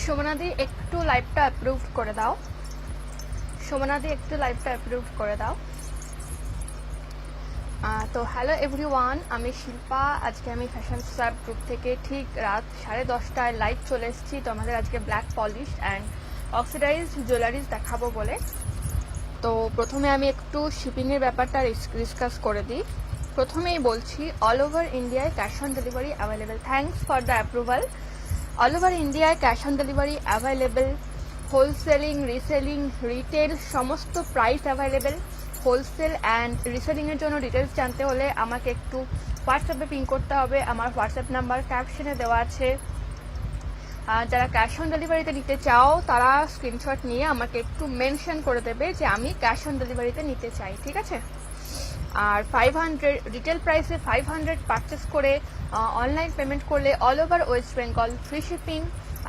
সোমনাদি একটু লাইভটা অ্যাপ্রুভ করে দাও। সোমনাদি একটু লাইভটা অ্যাপ্রুভ করে দাও। তো হ্যালো এভরিওয়ান, আমি শিল্পা। আজকে আমি ফ্যাশন সোয়াপ গ্রুপ থেকে ঠিক রাত 10:30টায় লাইভ চলে এসেছি। তো আমাদের আজকে black polish and oxidised jewelleries দেখাবো বলে। তো প্রথমে আমি একটু শিপিংয়ের ব্যাপারটা ডিসকাস করে দিই। প্রথমেই বলছি, অল ওভার ইন্ডিয়ায় cash on delivery available. Thanks for the approval. All over ইন্ডিয়ায় cash on delivery available. Wholeselling, reselling, retail সমস্ত প্রাইস অ্যাভেলেবেল। হোলসেল অ্যান্ড রিসেলিংয়ের জন্য ডিটেলস জানতে হলে আমাকে একটু হোয়াটসঅ্যাপে পিং করতে হবে। আমার হোয়াটসঅ্যাপ নাম্বার ক্যাপশনে দেওয়া আছে। যারা ক্যাশ অন ডেলিভারিতে নিতে চাও তারা স্ক্রিনশট নিয়ে আমাকে একটু মেনশন করে দেবে যে আমি ক্যাশ অন ডেলিভারিতে নিতে চাই, ঠিক আছে? আর 500 রিটেল প্রাইসে 500 পারচেস করে অনলাইন পেমেন্ট করলে all over West Bengal free shipping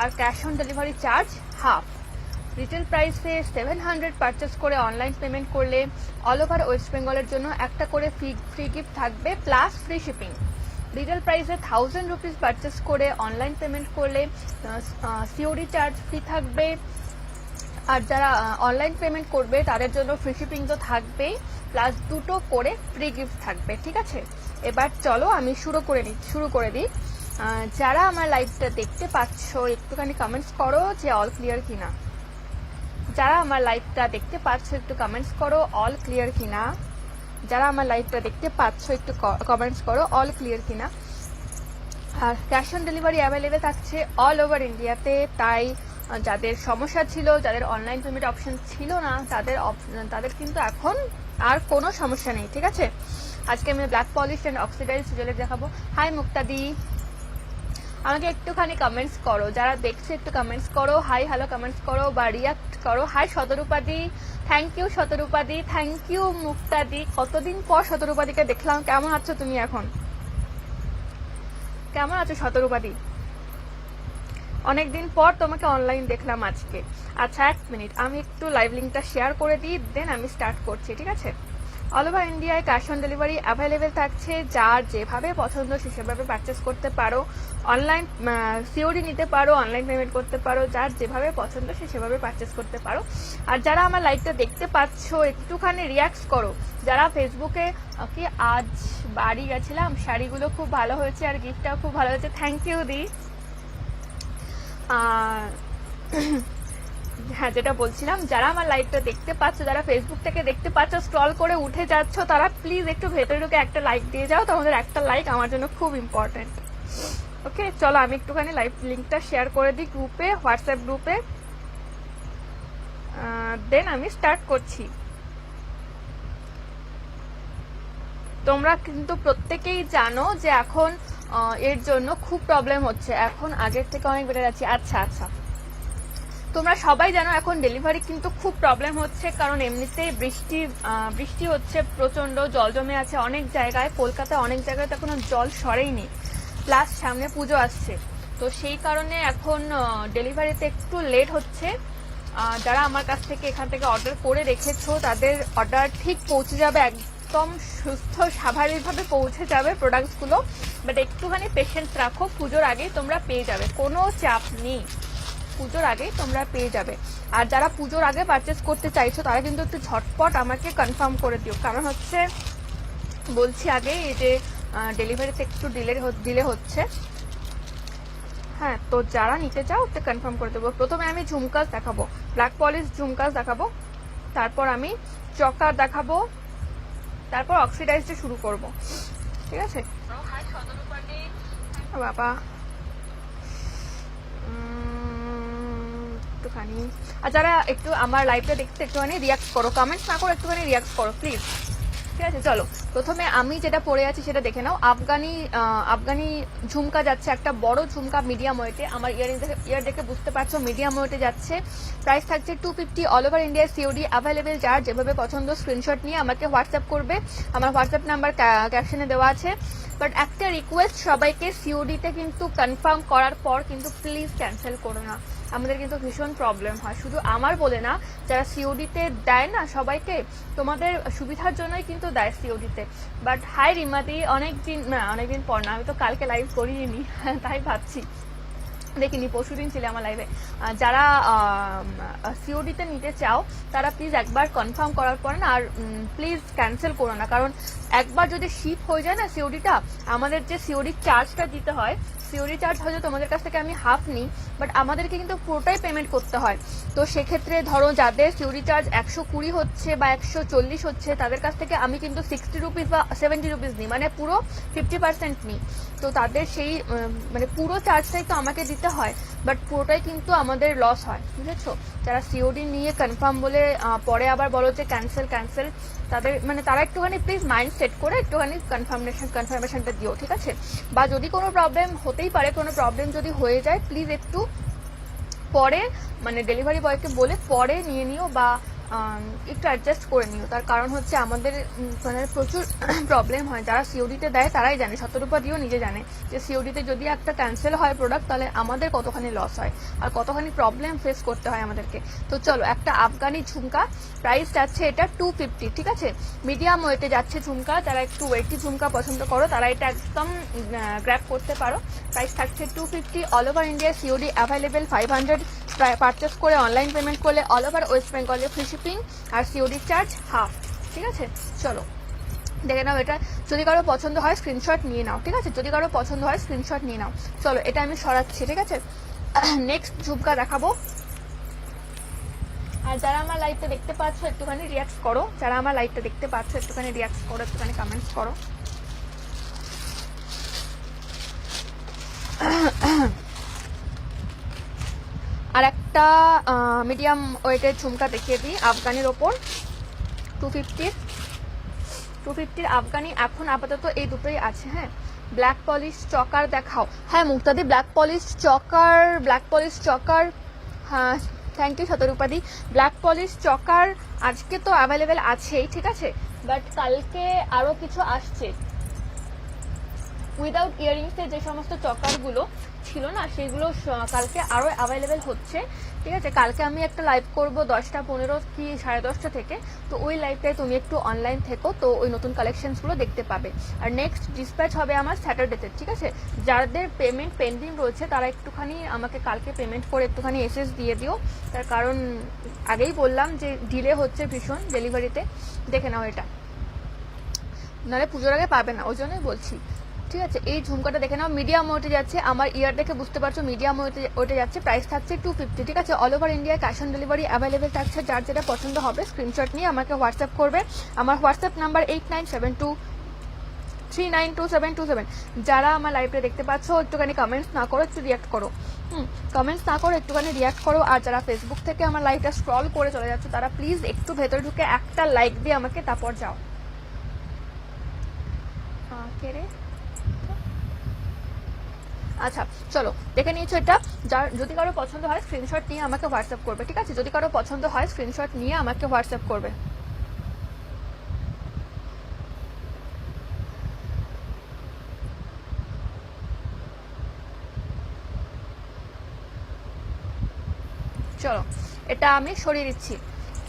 আর cash on delivery charge half. Retail প্রাইসে 700 পারচেস করে অনলাইন পেমেন্ট করলে অল ওভার ওয়েস্ট বেঙ্গলের জন্য একটা করে ফ্রি গিফট থাকবে প্লাস ফ্রি শিপিং। রিটেল প্রাইসে 1000 রুপিস পারচেস করে অনলাইন পেমেন্ট করলে সিওডি চার্জ ফ্রি থাকবে। আর যারা অনলাইন পেমেন্ট করবে তাদের জন্য ফ্রি শিপিং তো থাকবেই, প্লাস দুটো করে ফ্রি গিফট থাকবে, ঠিক আছে? এবার চলো আমি শুরু করে দিই। যারা আমার লাইভটা দেখতে পাচ্ছ একটুখানি কমেন্টস করো যে অল ক্লিয়ার কিনা। যারা আমার লাইভটা দেখতে পাচ্ছ একটু কমেন্টস করো অল ক্লিয়ার কিনা। যারা আমার লাইভটা দেখতে পাচ্ছ একটু কমেন্টস করো অল ক্লিয়ার কিনা। আর ক্যাশ অন ডেলিভারি অ্যাভেলেবেল থাকছে অল ওভার ইন্ডিয়াতে। তাই যাদের সমস্যা ছিল, যাদের অনলাইন পেমেন্ট অপশন ছিল না, তাদের কিন্তু এখন আর কোনো সমস্যা নেই, ঠিক আছে? আজকে আমি black polish and oxidised jewellery দেখাবো। হাই মুক্তাদি, আমাকে একটুখানি কমেন্টস করো। যারা দেখছো একটু কমেন্টস করো, হাই হ্যালো কমেন্টস করো বা রিয়াক্ট করো। হাই শতরূপাদি, থ্যাংক ইউ শতরূপাদি, থ্যাংক ইউ মুক্তাদি। কতদিন পর শতরূপাদিকে দেখলাম। কেমন আছো তুমি এখন? কেমন আছো শতরূপাদি? অনেকদিন পর তোমাকে অনলাইন দেখলাম আজকে। আচ্ছা, 1 মিনিট, আমি একটু লাইভ লিঙ্কটা শেয়ার করে দিই, দেন আমি স্টার্ট করছি, ঠিক আছে? অল ওভার ইন্ডিয়ায় ক্যাশ অন ডেলিভারি অ্যাভেলেবেল থাকছে। যার যেভাবে পছন্দ সে সেভাবে পারচেস করতে পারো। অনলাইন সিওডি নিতে পারো, অনলাইন পেমেন্ট করতে পারো। যার যেভাবে পছন্দ সে সেভাবে পারচেস করতে পারো। আর যারা আমার লাইভটা দেখতে পাচ্ছ একটুখানি রিয়াক্ট করো। যারা ফেসবুকে কি আজ বাড়ি গেছিলাম, শাড়িগুলো খুব ভালো হয়েছে আর গিফটটাও খুব ভালো হয়েছে, থ্যাংক ইউ দি। হ্যাঁ, যেটা বলছিলাম, যারা আমার লাইভটা দেখতে পাচ্ছ, যারা ফেসবুক থেকে দেখতে পাচ্ছ, স্ক্রল করে উঠে যাচ্ছ, তারা প্লিজ একটু ভেতরে ঢুকে একটা লাইক দিয়ে যাও। তোমাদের একটা লাইক আমার জন্য খুব ইম্পর্টেন্ট। ওকে, চলো আমি একটুখানি লাইভ লিঙ্কটা শেয়ার করে দিই গ্রুপে, হোয়াটসঅ্যাপ গ্রুপে, দেন আমি স্টার্ট করছি। তোমরা কিন্তু প্রত্যেকেই জানো যে এখন এর জন্য খুব প্রবলেম হচ্ছে। এখন আগের থেকে অনেক বেড়ে যাচ্ছে। আচ্ছা, তোমরা সবাই জানো এখন ডেলিভারি কিন্তু খুব প্রবলেম হচ্ছে, কারণ এমনিতেই বৃষ্টি হচ্ছে প্রচন্ড, জল জমে আছে অনেক জায়গায়। কলকাতায় অনেক জায়গায় তো এখনো জল সরেইনি, প্লাস সামনে পুজো আসছে। তো সেই কারণে এখন ডেলিভারিতে একটু লেট হচ্ছে। যারা আমার কাছ থেকে এখান থেকে অর্ডার করে রেখেছো তাদের অর্ডার ঠিক পৌঁছে যাবে, একদম সুস্থ স্বাভাবিকভাবে পৌঁছে যাবে প্রোডাক্টসগুলো। বাট একটুখানি পেশেন্স রাখো, পুজোর আগেই তোমরা পেয়ে যাবে, কোনো চাপ নেই, পুজোর আগেই তোমরা পেয়ে যাবে। আর যারা পুজোর আগে পারচেস করতে চাইছো তারা কিন্তু একটু ঝটপট আমাকে কনফার্ম করে দিও, কারণ হচ্ছে বলছি আগে এই যে ডেলিভারিতে একটু ডিলে হচ্ছে। হ্যাঁ, তো যারা নিতে চাও একটু কনফার্ম করে দেবো। প্রথমে আমি ঝুমকাস দেখাবো, ব্ল্যাক পলিশ ঝুমকাস দেখাবো, তারপর আমি চকার দেখাবো, তারপর অক্সিডাইজটা শুরু করব, ঠিক আছে? বাবা একটুখানি, আর যারা একটু আমার লাইভটা দেখতে একটুখানি রিয়াক্ট করো, কমেন্টস না করো, একটুখানি রিয়াক্ট করো প্লিজ, ঠিক আছে? চলো প্রথমে আমি যেটা পরে আছি সেটা দেখে নাও। আফগানি ঝুমকা যাচ্ছে, একটা বড় ঝুমকা মিডিয়াম ওয়েটে। আমার ইয়ার দেখে বুঝতে পারছো মিডিয়াম ওয়েটে যাচ্ছে। প্রাইস থাকছে 250। All over India COD available. যার যেভাবে পছন্দ স্ক্রিনশট নিয়ে আমাকে হোয়াটসঅ্যাপ করবে, আমার হোয়াটসঅ্যাপ নাম্বার ক্যাপশনে দেওয়া আছে। বাট একটা রিকোয়েস্ট সবাইকে, সিওডিতে কিন্তু কনফার্ম করার পর কিন্তু প্লিজ ক্যান্সেল করো না, আমাদের কিন্তু ভীষণ প্রবলেম হয়। শুধু আমার বলে না, যারা সিওডিতে দেয় না সবাইকে, তোমাদের সুবিধার জন্যই কিন্তু দেয় সিওডিতে। বাট হাই রিমাদি, অনেকদিন পর না, আমি তো কালকে লাইভ করিনি তাই ভাবছি। দেখিনি, পরশুদিন ছিলে আমার লাইভে। যারা সিওডিতে নিতে চাও তারা প্লিজ একবার কনফার্ম করার পর না আর প্লিজ ক্যান্সেল করো না, কারণ একবার যদি শিপ হয়ে যায় না সিওডিটা, আমাদের যে সিওডি চার্জটা দিতে হয়, সিওডি চার্জ হয়তো তোমাদের কাছ থেকে আমি হাফ নিই, বাট আমাদেরকে কিন্তু পুরোটাই পেমেন্ট করতে হয়। তো সেক্ষেত্রে ধরো যাদের সিওডি চার্জ 120 হচ্ছে বা 140 হচ্ছে, তাদের কাছ থেকে আমি কিন্তু 60 রুপিস বা 70 রুপিস নিই, মানে পুরো 50% নিই। তো তাদের সেই মানে পুরো চার্জটাই তো আমাকে দিতে হয়, বাট পুরোটাই কিন্তু আমাদের লস হয়, বুঝেছো? যারা সিওডি নিয়ে কনফার্ম বলে পরে আবার বলো যে ক্যান্সেল ক্যান্সেল, তাদের মানে তারা একটুখানি প্লিজ মাইন্ড সেট করে একটুখানি কনফার্মেশনটা দিও, ঠিক আছে? বা যদি কোনো প্রবলেম হতেই পারে, কোনো প্রবলেম যদি হয়ে যায় প্লিজ একটু পরে মানে ডেলিভারি বয়কে বলে পরে নিয়ে নিও বা একটু অ্যাডজাস্ট করে নিও। তার কারণ হচ্ছে আমাদের মানে প্রচুর প্রবলেম হয়, যারা সিওডিতে দেয় তারাই জানে, শতরূপা দিও নিজে জানে যে সিওডিতে যদি একটা ক্যান্সেল হয় প্রোডাক্ট তাহলে আমাদের কতখানি লস হয় আর কতখানি প্রবলেম ফেস করতে হয় আমাদেরকে। তো চলো, একটা আফগানি ঝুমকা, প্রাইস যাচ্ছে এটা 250, ঠিক আছে? মিডিয়াম ওয়েটে যাচ্ছে ঝুমকা, যারা একটু ওয়েটি ঝুমকা পছন্দ করো তারা এটা একদম গ্র্যাব করতে পারো। প্রাইস থাকছে 250, all over India COD available, 500 purchase করে অনলাইন পেমেন্ট করলে অল ওভার ওয়েস্ট বেঙ্গলে ফ্রি শিপিং আর সিওডি চার্জ হাফ, ঠিক আছে? চলো দেখে নাও এটা, যদি কারো পছন্দ হয় স্ক্রিনশট নিয়ে নাও, ঠিক আছে? যদি কারো পছন্দ হয় স্ক্রিনশট নিয়ে নাও। চলো এটা আমি সরাচ্ছি, ঠিক আছে? নেক্সট ঝুমকা দেখাবো। আর যারা আমার লাইভটা দেখতে পাচ্ছ একটুখানি রিয়াক্ট করো, যারা আমার লাইভটা দেখতে পাচ্ছ একটুখানি রিয়াক্ট করো, একটুখানি কমেন্টস করো। আর একটা মিডিয়াম ওয়েটের ঝুমকা দেখিয়ে দিই আফগানির ওপর, 250 আফগানি এখন আপাতত এই দুটোই আছে। হ্যাঁ, ব্ল্যাক পলিশ চকার দেখাও। হ্যাঁ মুক্তাদি, ব্ল্যাক পলিশ চকার, হ্যাঁ থ্যাংক ইউ শতরূপাদি। ব্ল্যাক পলিশ চকার আজকে তো অ্যাভেলেবেল আছেই, ঠিক আছে? বাট কালকে আরও কিছু আসছে, উইদাউট ইয়ারিংসের যে সমস্ত চকারগুলো ছিল না সেগুলো কালকে আরও অ্যাভেলেবেল হচ্ছে, ঠিক আছে? কালকে আমি একটা লাইভ করব 10:15 কি 10:30 থেকে, তো ওই লাইভটায় তুমি একটু অনলাইন থেকো, তো ওই নতুন কালেকশনসগুলো দেখতে পাবে। আর নেক্সট ডিসপ্যাচ হবে আমার স্যাটারডেতে, ঠিক আছে? যাদের পেমেন্ট পেন্ডিং রয়েছে তারা একটুখানি আমাকে কালকে পেমেন্ট করে একটুখানি এসএস দিয়ে দিও, তার কারণ আগেই বললাম যে ডিলে হচ্ছে ভীষণ ডেলিভারিতে। দেখে নাও এটা, নাহলে পুজোর আগে পাবে না, ওই জন্যই বলছি, ঠিক আছে? এই ঝুমকাটা দেখে নাও, মিডিয়াম ওয়েটে যাচ্ছে, আমার ইয়ার দেখে বুঝতে পারছো মিডিয়াম ওয়েটে যাচ্ছে, প্রাইস থাকছে 250, ঠিক আছে? All over India cash on delivery available থাকছে। যার যেটা পছন্দ হবে স্ক্রিনশট নিয়ে আমাকে হোয়াটসঅ্যাপ করবে। আমার হোয়াটসঅ্যাপ নাম্বার 8972392727। যারা আমার লাইভটা দেখতে পাচ্ছ একটুখানি কমেন্টস না করো, একটু রিয়াক্ট করো, কমেন্টস না করো, একটুখানি রিয়াক্ট করো। আর যারা ফেসবুক থেকে আমার লাইভটা স্ক্রল করে চলে যাচ্ছে তারা প্লিজ একটু ভেতরে ঢুকে একটা লাইক দিয়ে আমাকে তারপর যাও। কে রে? আচ্ছা চলো দেখে নিয়েছো এটা, যার যদি কারো পছন্দ হয় স্ক্রিনশট নিয়ে আমাকে হোয়াটসঅ্যাপ করবে, ঠিক আছে? যদি কারো পছন্দ হয় স্ক্রিনশট নিয়ে আমাকে হোয়াটসঅ্যাপ করবে। চলো এটা আমি সরিয়ে দিচ্ছি।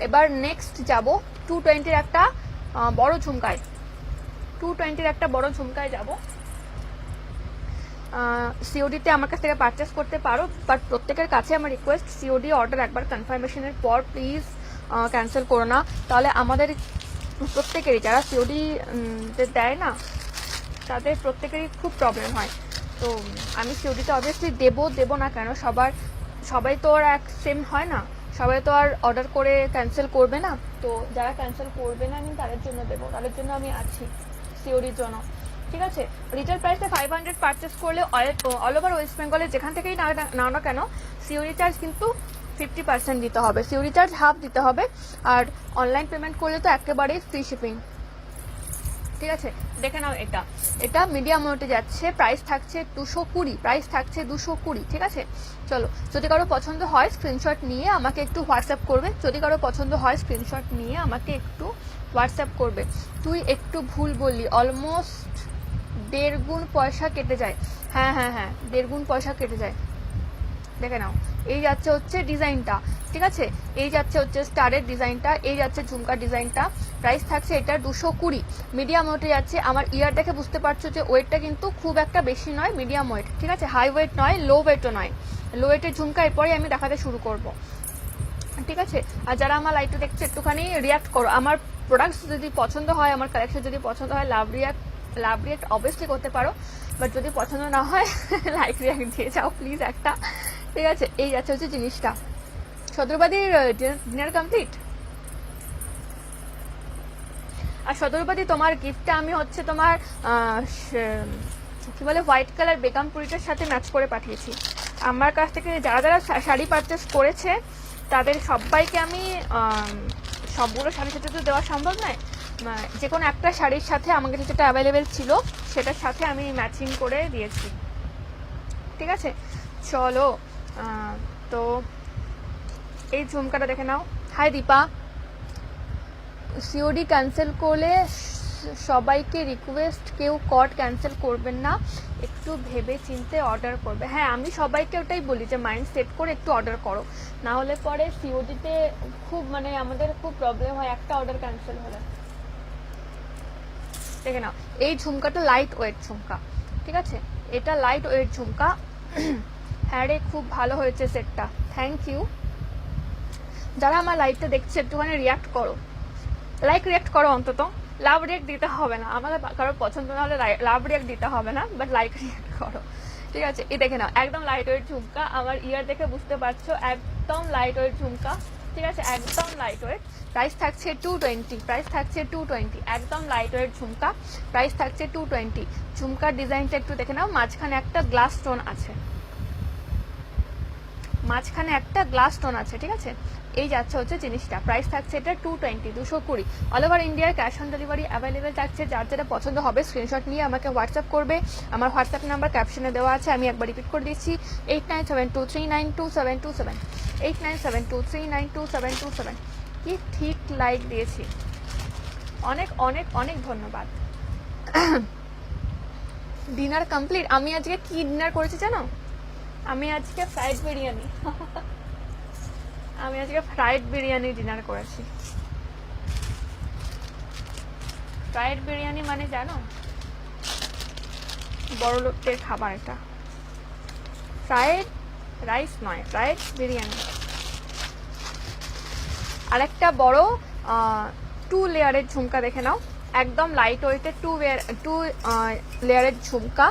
এবার নেক্সট যাব 220-র একটা বড় ঝুমকায়, 220-র একটা বড় ঝুমকায় যাব। সিওডিতে আমার কাছ থেকে পারচেস করতে পারো, বাট প্রত্যেকের কাছে আমার রিকোয়েস্ট সিওডি অর্ডার একবার কনফার্মেশনের পর প্লিজ ক্যান্সেল করো না, তাহলে আমাদের প্রত্যেকেরই যারা সিওডি দেয় না তাদের প্রত্যেকেরই খুব প্রবলেম হয়। তো আমি সিওডিতে অবভিয়াসলি দেবো না কেন, সবাই তো আর এক সেম হয় না, সবাই তো আর অর্ডার করে ক্যান্সেল করবে না। তো যারা ক্যান্সেল করবে না আমি তাদের জন্য দেবো, তাদের জন্য আমি আছি সিওডির জন্য, ঠিক আছে? রিটেল প্রাইসে 500 পারচেস করলে অল ওভার ওয়েস্ট বেঙ্গলে যেখান থেকেই নাও না কেন সিওডি চার্জ কিন্তু 50% দিতে হবে, সিওডি চার্জ হাফ দিতে হবে। আর অনলাইন পেমেন্ট করলে তো একেবারেই ফ্রি শিপিং, ঠিক আছে? দেখে নাও এটা মিডিয়াম ওয়েটে যাচ্ছে, প্রাইস থাকছে 220, ঠিক আছে? চলো যদি কারো পছন্দ হয় স্ক্রিনশট নিয়ে আমাকে একটু হোয়াটসঅ্যাপ করবে, তুই একটু ভুল বললি, অলমোস্ট 1.5 গুণ পয়সা কেটে যায়। হ্যাঁ 1.5 গুণ পয়সা কেটে যায়, দেখে নাও, এই যাচ্ছে হচ্ছে ডিজাইনটা, ঠিক আছে, এই যাচ্ছে হচ্ছে স্টারের ডিজাইনটা, এই যাচ্ছে ঝুমকার ডিজাইনটা। প্রাইস থাকছে এটা 220, মিডিয়াম ওয়েটে যাচ্ছে। আমার ইয়ার দেখে বুঝতে পারছো যে ওয়েটটা কিন্তু খুব একটা বেশি নয়, মিডিয়াম ওয়েট, ঠিক আছে, হাই ওয়েট নয়, লো ওয়েটও নয়। লো ওয়েটের ঝুমকা এরপরে আমি দেখাতে শুরু করব, ঠিক আছে। আর যারা আমার লাইভটা দেখছে একটুখানি রিয়াক্ট করো, আমার প্রোডাক্টস যদি পছন্দ হয়, আমার কালেকশন যদি পছন্দ হয়, লাভ রিয়াক্ট অবভিয়াসলি করতে পারো, বাট যদি পছন্দ না হয় লাইক রিয়াক্ট দিয়ে যাও প্লিজ একটা, ঠিক আছে। এই যাচ্ছে হচ্ছে জিনিসটা। সদরবাদীর ডিনার কমপ্লিট। আর সদরবাদী তোমার গিফটটা আমি হচ্ছে তোমার কি বলে হোয়াইট কালার বেগমপুরিটার সাথে ম্যাচ করে পাঠিয়েছি। আমার কাছ থেকে যারা যারা শাড়ি পারচেস করেছে তাদের সবাইকে আমি সবগুলো শাড়ির সাথে তো দেওয়া সম্ভব নয়, যে কোনো একটা শাড়ির সাথে আমার কাছে যেটা অ্যাভেলেবেল ছিল সেটার সাথে আমি ম্যাচিং করে দিয়েছি, ঠিক আছে। চলো, তো এই ঝুমকাটা দেখে নাও। হাই দীপা, সিওডি ক্যান্সেল করলে সবাইকে রিকোয়েস্ট, কেউ কট ক্যান্সেল করবেন না, একটু ভেবে চিনতে অর্ডার করবে। হ্যাঁ, আমি সবাইকে ওটাই বলি যে মাইন্ড সেট করে একটু অর্ডার করো, না হলে পরে সিওডিতে খুব মানে আমাদের খুব প্রবলেম হয় একটা অর্ডার ক্যান্সেল হলে। দেখে নাও, এই ঝুমকাটা লাইট ওয়েট ঝুমকা, ঠিক আছে, এটা লাইট ওয়েট ঝুমকা। হ্যাঁ রে, খুব ভালো হয়েছে সেটটা, থ্যাংক ইউ। যারা আমার লাইভটা দেখছে একটুখানি রিয়াক্ট করো, রিয়াক্ট করো অন্তত, লাভ রিয়াক্ট দিতে হবে না, আমাদের কারোর পছন্দ না হলে লাভ রিয়াক্ট দিতে হবে না, বাট রিয়াক্ট করো, ঠিক আছে। এই দেখে নাও, একদম লাইট ওয়েট ঝুমকা, আমার ইয়ার দেখে বুঝতে পারছো একদম লাইট ওয়েট ঝুমকা, ঠিক আছে, একদম লাইট ওয়েট। প্রাইস থাকছে 220, প্রাইস থাকছে 220, একদম লাইট ওয়েট ঝুমকা, প্রাইস থাকছে 220। ঝুমকার ডিজাইনটা একটু দেখে নাও, মাঝখানে একটা গ্লাস স্টোন আছে, মাঝখানে একটা গ্লাস স্টোন আছে, ঠিক আছে। এই যাচ্ছে হচ্ছে জিনিসটা, প্রাইস থাকছে এটা 220, 220। অল ওভার ইন্ডিয়ার ক্যাশ অন ডেলিভারি অ্যাভেলেবেল থাকছে। যার যেটা পছন্দ হবে স্ক্রিনশট নিয়ে আমাকে হোয়াটসঅ্যাপ করবে। আমার হোয়াটসঅ্যাপ নাম্বার ক্যাপশনে দেওয়া আছে, আমি একবার রিপিট করে দিচ্ছি, 8972392727, 8972392727। কি ঠিক লাইক দিয়েছি, অনেক অনেক অনেক ধন্যবাদ। Dinner complete. আমি আজকে কি ডিনার করেছি জানো? আমি আজকে ফ্রাইড বিরিয়ানি আমি আজকে ফ্রাইড বিরিয়ানি ডিনার করেছি। ফ্রাইড বিরিয়ানি মানে জানো, বড় লোকদের খাবার এটা, ফ্রাইড রাইস নয়, ফ্রাইড বিরিয়ানি। আরেকটা বড় 2 লেয়ারের ঝুমকা দেখে নাও, একদম লাইট ওয়েটের 2 লেয়ারের ঝুমকা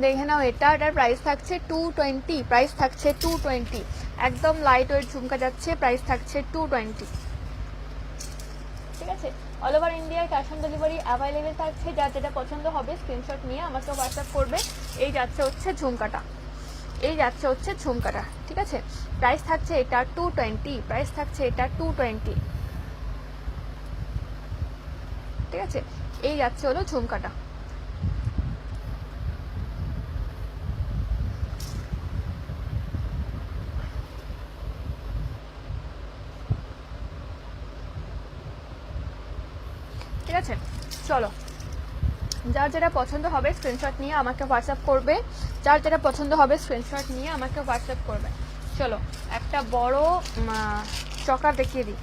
দেখে নাও। এটার প্রাইস থাকছে 220, প্রাইস থাকছে 220, একদম লাইট ওয়েট ঝুমকা যাচ্ছে, প্রাইস থাকছে 220, ঠিক আছে। অল ওভার ইন্ডিয়ার ক্যাশ অন ডেলিভারি অ্যাভেলেবেল থাকছে। যার যেটা পছন্দ হবে স্ক্রিনশট নিয়ে আমাকে হোয়াটসঅ্যাপ করবে। এই যাচ্ছে হচ্ছে ঝুমকাটা, এই যাচ্ছে হচ্ছে ঝুমকাটা, ঠিক আছে। প্রাইস থাকছে এটা 220, প্রাইস থাকছে এটা 220, ঠিক আছে। এই যাচ্ছে হলো ঝুমকাটা। ঠিক আছে, চলো, যার যেটা পছন্দ হবে স্ক্রিনশট নিয়ে আমাকে হোয়াটসঅ্যাপ করবে, যার যেটা পছন্দ হবে স্ক্রিনশট নিয়ে আমাকে হোয়াটসঅ্যাপ করবে। চলো, একটা বড় চকার দেখিয়ে দিই।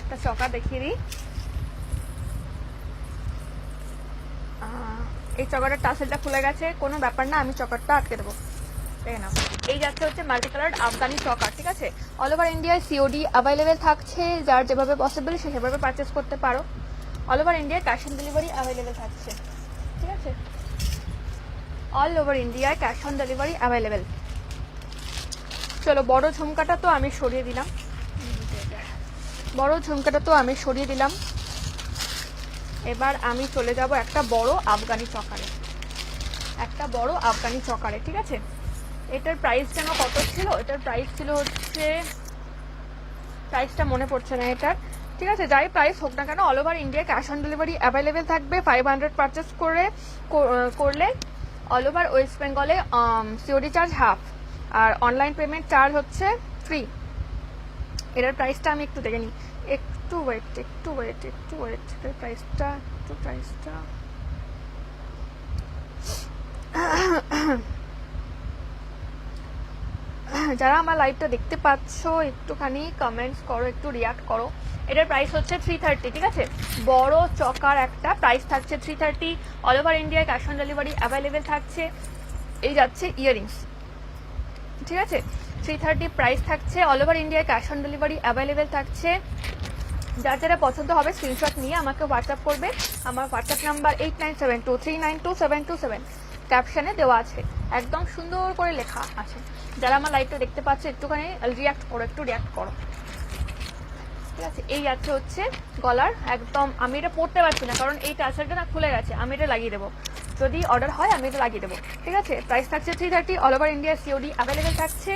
একটা চকা দেখিয়ে দিই। এই চকাটার টাসেলটা খুলে গেছে, কোনো ব্যাপার না, আমি চকারটা আটকে দেবো, দেখে নাও। এই যাচ্ছে হচ্ছে মাল্টি কালার আফগানি চকার, ঠিক আছে। অল ওভার ইন্ডিয়ায় সিওডি অ্যাভেলেবেল থাকছে, যার যেভাবে পসিবল সে সেভাবে পারচেস করতে পারো। অল ওভার ইন্ডিয়ায় ক্যাশ অন ডেলিভারি অ্যাভেলেবেল থাকছে, ঠিক আছে। অল ওভার ইন্ডিয়ায় ক্যাশ অন ডেলিভারি অ্যাভেলেবেল। চলো, বড় ঝুমকাটা তো আমি সরিয়ে দিলাম, বড় ঝুমকাটা তো আমি সরিয়ে দিলাম। এবার আমি চলে যাব একটা বড় আফগানি চকারে, একটা বড় আফগানি চকারে, ঠিক আছে। এটার প্রাইস যেন কত ছিল, এটার প্রাইস ছিল হচ্ছে, প্রাইসটা মনে পড়ছে না এটার, ঠিক আছে। যাই প্রাইস হোক না কেন, all over India cash on delivery available থাকবে। 500 পারচেস করলে অল ওভার ওয়েস্ট বেঙ্গলে সিওডি চার্জ হাফ, আর অনলাইন পেমেন্ট চার্জ হচ্ছে ফ্রি। এটার প্রাইসটা আমি একটু দেখে নিই, একটু ওয়েট, এটার প্রাইসটা যারা আমার লাইভটা দেখতে পাচ্ছ একটুখানি কমেন্টস করো, একটু রিয়াক্ট করো। এটার প্রাইস হচ্ছে 330, ঠিক আছে? বড় চকার একটা প্রাইস থাকছে 330। অল ওভার ইন্ডিয়ায় ক্যাশ অন ডেলিভারি অ্যাভেলেবেল থাকছে। এই যাচ্ছে ইয়ারিংস, ঠিক আছে? 330 প্রাইস থাকছে, অল ওভার ইন্ডিয়ায় ক্যাশ অন ডেলিভারি অ্যাভেলেবেল থাকছে। যার যারা পছন্দ হবে স্ক্রিনশট নিয়ে আমাকে হোয়াটসঅ্যাপ করবে। আমার হোয়াটসঅ্যাপ নাম্বার 8972392727, ক্যাপশনে দেওয়া আছে, একদম সুন্দর করে লেখা আছে। যারা আমার লাইভটা দেখতে পাচ্ছে একটুখানি রিয়াক্ট করো, একটু রিয়াক্ট করো, ঠিক আছে? এই যাচ্ছে হচ্ছে গলার একদম, আমি এটা পরতে পারছি না কারণ এই টাসেলটা না খুলে গেছে, আমি এটা লাগিয়ে দেবো, যদি অর্ডার হয় আমি এটা লাগিয়ে দেবো, ঠিক আছে? প্রাইস থাকছে 330, all over India COD available থাকছে।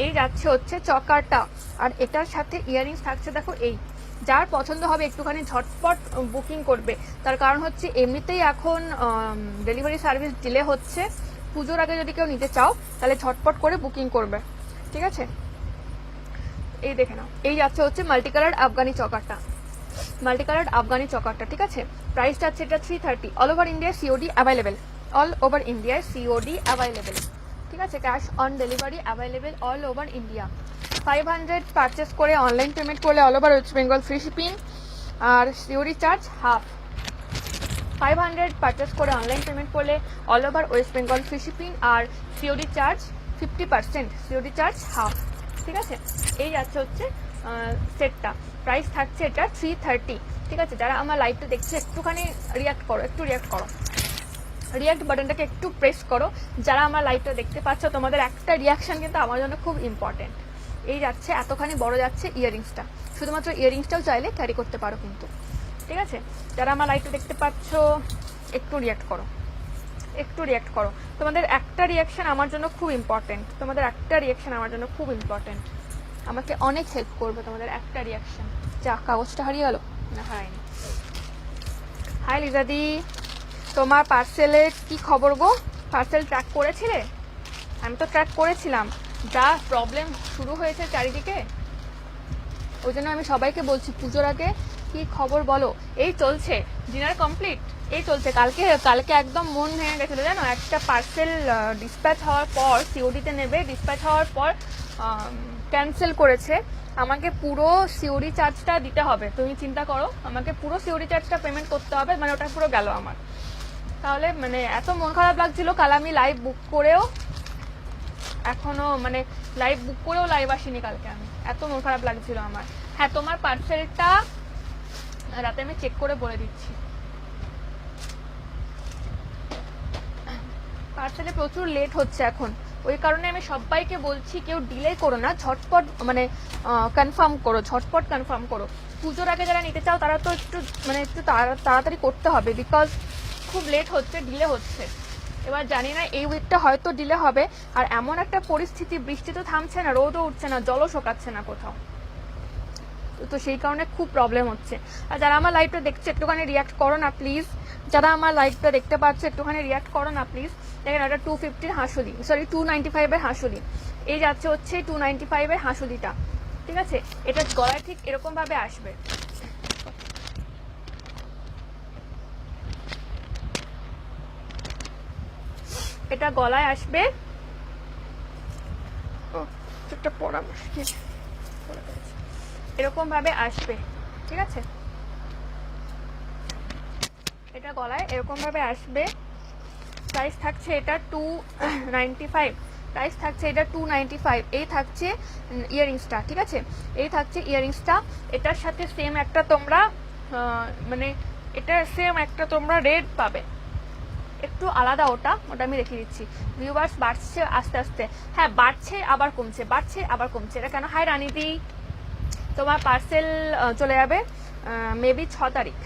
এই যাচ্ছে হচ্ছে চকারটা, আর এটার সাথে ইয়ারিংস থাকছে, দেখো। এই যার পছন্দ হবে একটুখানি ঝটপট বুকিং করবে, তার কারণ হচ্ছে এমনিতেই এখন ডেলিভারি সার্ভিস ডিলে হচ্ছে। পুজোর আগে যদি কেউ নিতে চাও তাহলে ঝটপট করে বুকিং করবে, ঠিক আছে? এই দেখে নাও, এই যাচ্ছে হচ্ছে মাল্টি কালার আফগানি চকারটা, মাল্টি কালার আফগানি চকারটা, ঠিক আছে? প্রাইস যাচ্ছে এটা 330, all over India COD available, all over ইন্ডিয়ায় সিওডি অ্যাভেলেবেল, ঠিক আছে? Cash on delivery available all over India. 500 purchase করে অনলাইন পেমেন্ট করলে all over West Bengal free shipping, আর সিওডি চার্জ হাফ। 500 পারচেস করে অনলাইন পেমেন্ট করলে all over West Bengal free shipping, আর COD charge 50%, COD charge half, ঠিক আছে? এই যাচ্ছে হচ্ছে সেটটা, প্রাইস থাকছে এটা 330, ঠিক আছে? যারা আমার লাইভটা দেখছে একটুখানি রিয়াক্ট করো, একটু রিয়াক্ট করো, রিয়াক্ট বাটনটাকে একটু প্রেস করো। যারা আমার লাইভটা দেখতে পাচ্ছ তোমাদের একটা রিয়াকশন কিন্তু আমার জন্য খুব ইম্পর্টেন্ট। এই যাচ্ছে এতখানি বড় যাচ্ছে ইয়ারিংসটা, শুধুমাত্র ইয়ারিংসটাও চাইলে ক্যারি করতে পারো কিন্তু, ঠিক আছে? যারা আমার লাইভটা দেখতে পাচ্ছ একটু রিয়াক্ট করো, একটু রিয়াক্ট করো। তোমাদের একটা রিয়াকশন আমার জন্য খুব ইম্পর্টেন্ট, তোমাদের একটা রিয়াকশন আমার জন্য খুব ইম্পর্টেন্ট, আমাকে অনেক হেল্প করবে তোমাদের একটা রিয়াকশন। যা, কাগজটা হারিয়ে গেল না? হারায়নি। হাই লিজাদি, তোমার পার্সেলের কি খবর গো? পার্সেল ট্র্যাক করেছিলে? আমি তো ট্র্যাক করেছিলাম, যা প্রবলেম শুরু হয়েছে চারিদিকে, ওই জন্য আমি সবাইকে বলছি পুজোর আগে কি খবর বলো। এই চলছে, ডিনার কমপ্লিট, এই চলছে। কালকে একদম মন ভেঙে গেছিলো জানো, একটা পার্সেল ডিসপ্যাচ হওয়ার পর, সিওডিতে নেবে, ডিসপ্যাচ হওয়ার পর ক্যান্সেল করেছে। আমাকে পুরো সিওডি চার্জটা দিতে হবে, তুমি চিন্তা করো, আমাকে পুরো সিওডি চার্জটা পেমেন্ট করতে হবে, মানে ওটা পুরো গেল আমার। তাহলে মানে এত মন খারাপ লাগছিল, কাল আমি লাইভ বুক করেও এখনো মানে লাইভ বুক করেও লাইভ আসিনি কালকে আমি, এত মন খারাপ লাগছিল আমার। হ্যাঁ, তোমার পার্সেলটা রাতে আমি চেক করে বলে দিচ্ছি। পার্সেলে প্রচুর লেট হচ্ছে এখন, ওই কারণে আমি সবাইকে বলছি কেউ ডিলে করো না, ঝটপট মানে কনফার্ম করো, ঝটপট কনফার্ম করো। পুজোর আগে যারা নিতে চাও তারা তো একটু তাড়াতাড়ি করতে হবে, বিকজ খুব লেট হচ্ছে, ডিলে হচ্ছে। এবার জানি না এই উইকটা হয়তো ডিলে হবে, আর এমন একটা পরিস্থিতি, বৃষ্টি তো থামছে না, রোদও উঠছে না, জলও শোকাচ্ছে না কোথাও, তো সেই কারণে খুব প্রবলেম হচ্ছে। আর যারা আমার লাইভটা দেখছে একটুখানি রিয়াক্ট করো না প্লিজ, যারা আমার লাইভটা দেখতে পাচ্ছে একটুখানি রিয়াক্ট করো না প্লিজ। দেখেন এটা 250-র হাঁসুলি, সরি 295-এর হাঁসুলি, এই যাচ্ছে হচ্ছে 295-এর হাঁসুলিটা, ঠিক আছে? এটা গলায় ঠিক এরকম ভাবে আসবে, এটা গলায় আসবে, একটা পড়া মুশকিল, এরকম ভাবে আসবে, ঠিক আছে? এটা গলায় এরকম ভাবে আসবে। প্রাইস থাকছে এটা 295, প্রাইস থাকছে এটা 295। এই থাকছে ইয়ারিংসটা, ঠিক আছে? এই থাকছে ইয়ারিংসটা, এটার সাথে সেম একটা তোমরা মানে এটা সেম একটা তোমরা রেড পাবে, একটু আলাদা, ওটা আমি রেখে দিচ্ছি। ভিউয়ার্স বাড়ছে আস্তে আস্তে, হ্যাঁ বাড়ছে আবার কমছে, বাড়ছে আবার কমছে, এটা কেন? হাই রানিদি, তোমার পার্সেল চলে যাবে মেবি 6 তারিখ